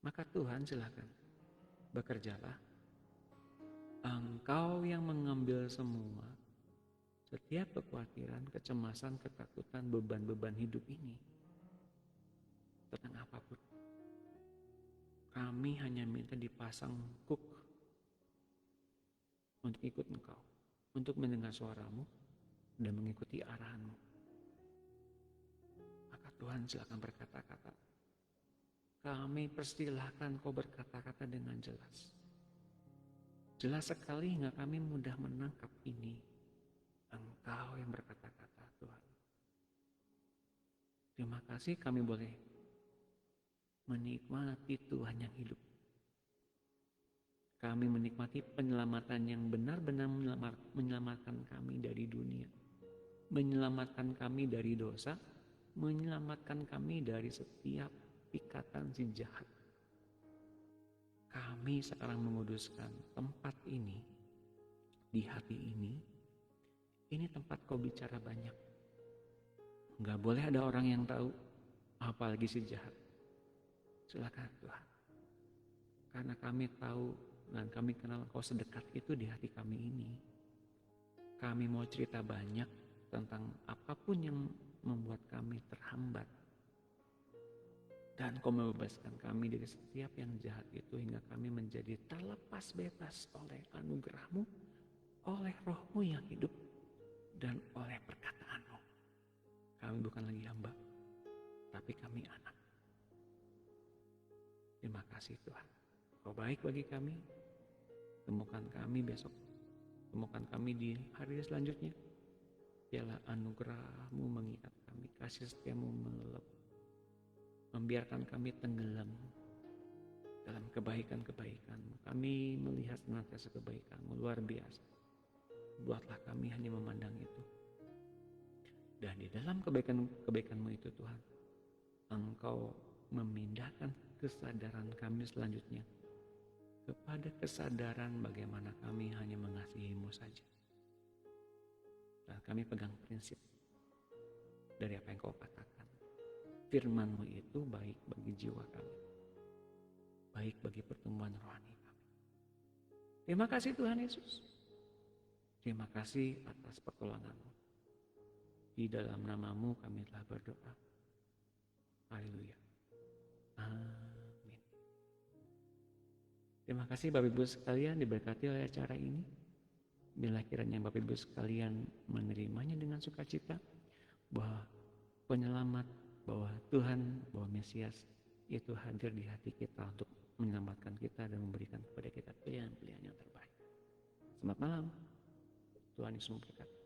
Maka Tuhan silakan, bekerjalah. Engkau yang mengambil semua, setiap kekhawatiran, kecemasan, ketakutan, beban-beban hidup ini. Tentang apapun. Kami hanya minta dipasang hook untuk ikut Engkau, untuk mendengar suaramu dan mengikuti arahanmu. Maka Tuhan silakan berkata-kata. Kami persilahkan Kau berkata-kata dengan jelas. Jelas sekali hingga kami mudah menangkap ini. Engkau yang berkata-kata, Tuhan. Terima kasih kami boleh menikmati Tuhan yang hidup. Kami menikmati penyelamatan yang benar-benar menyelamatkan kami dari dunia. Menyelamatkan kami dari dosa. Menyelamatkan kami dari setiap ikatan si jahat. Kami sekarang menguduskan tempat ini, di hati ini tempat Kau bicara banyak. Gak boleh ada orang yang tahu, apalagi si jahat. Silakan Tuhan. Karena kami tahu dan kami kenal Kau sedekat itu di hati kami ini. Kami mau cerita banyak tentang apapun yang membuat kami terhambat. Dan Kau membebaskan kami dari setiap yang jahat itu hingga kami menjadi terlepas bebas oleh anugerah-Mu, oleh Roh-Mu yang hidup, dan oleh perkataan-Mu. Kami bukan lagi hamba, tapi kami anak. Terima kasih Tuhan. Kau baik bagi kami. Temukan kami besok. Temukan kami di hari selanjutnya. Biarlah anugerah-Mu mengikat kami. Kasih setia-Mu melelap. Membiarkan kami tenggelam dalam kebaikan-kebaikan-Mu. Kami melihat senantiasa kebaikan-Mu luar biasa. Buatlah kami hanya memandang itu. Dan di dalam kebaikan-kebaikan-Mu itu Tuhan, Engkau memindahkan kesadaran kami selanjutnya kepada kesadaran bagaimana kami hanya mengasihi-Mu saja. Dan kami pegang prinsip dari apa yang Kau katakan. Firman-Mu itu baik bagi jiwa kami, baik bagi pertumbuhan rohani kami. Terima kasih Tuhan Yesus. Terima kasih atas pertolongan-Mu. Di dalam nama-Mu kami telah berdoa. Haleluya. Amin. Terima kasih Bapak Ibu sekalian, diberkati oleh acara ini. Bila kiranya Bapak Ibu sekalian menerimanya dengan sukacita, bahwa penyelamat, bahwa Tuhan, bahwa Mesias itu hadir di hati kita untuk menyelamatkan kita dan memberikan kepada kita pilihan-pilihan yang terbaik. Selamat malam. Tuhan Yesus memberkati.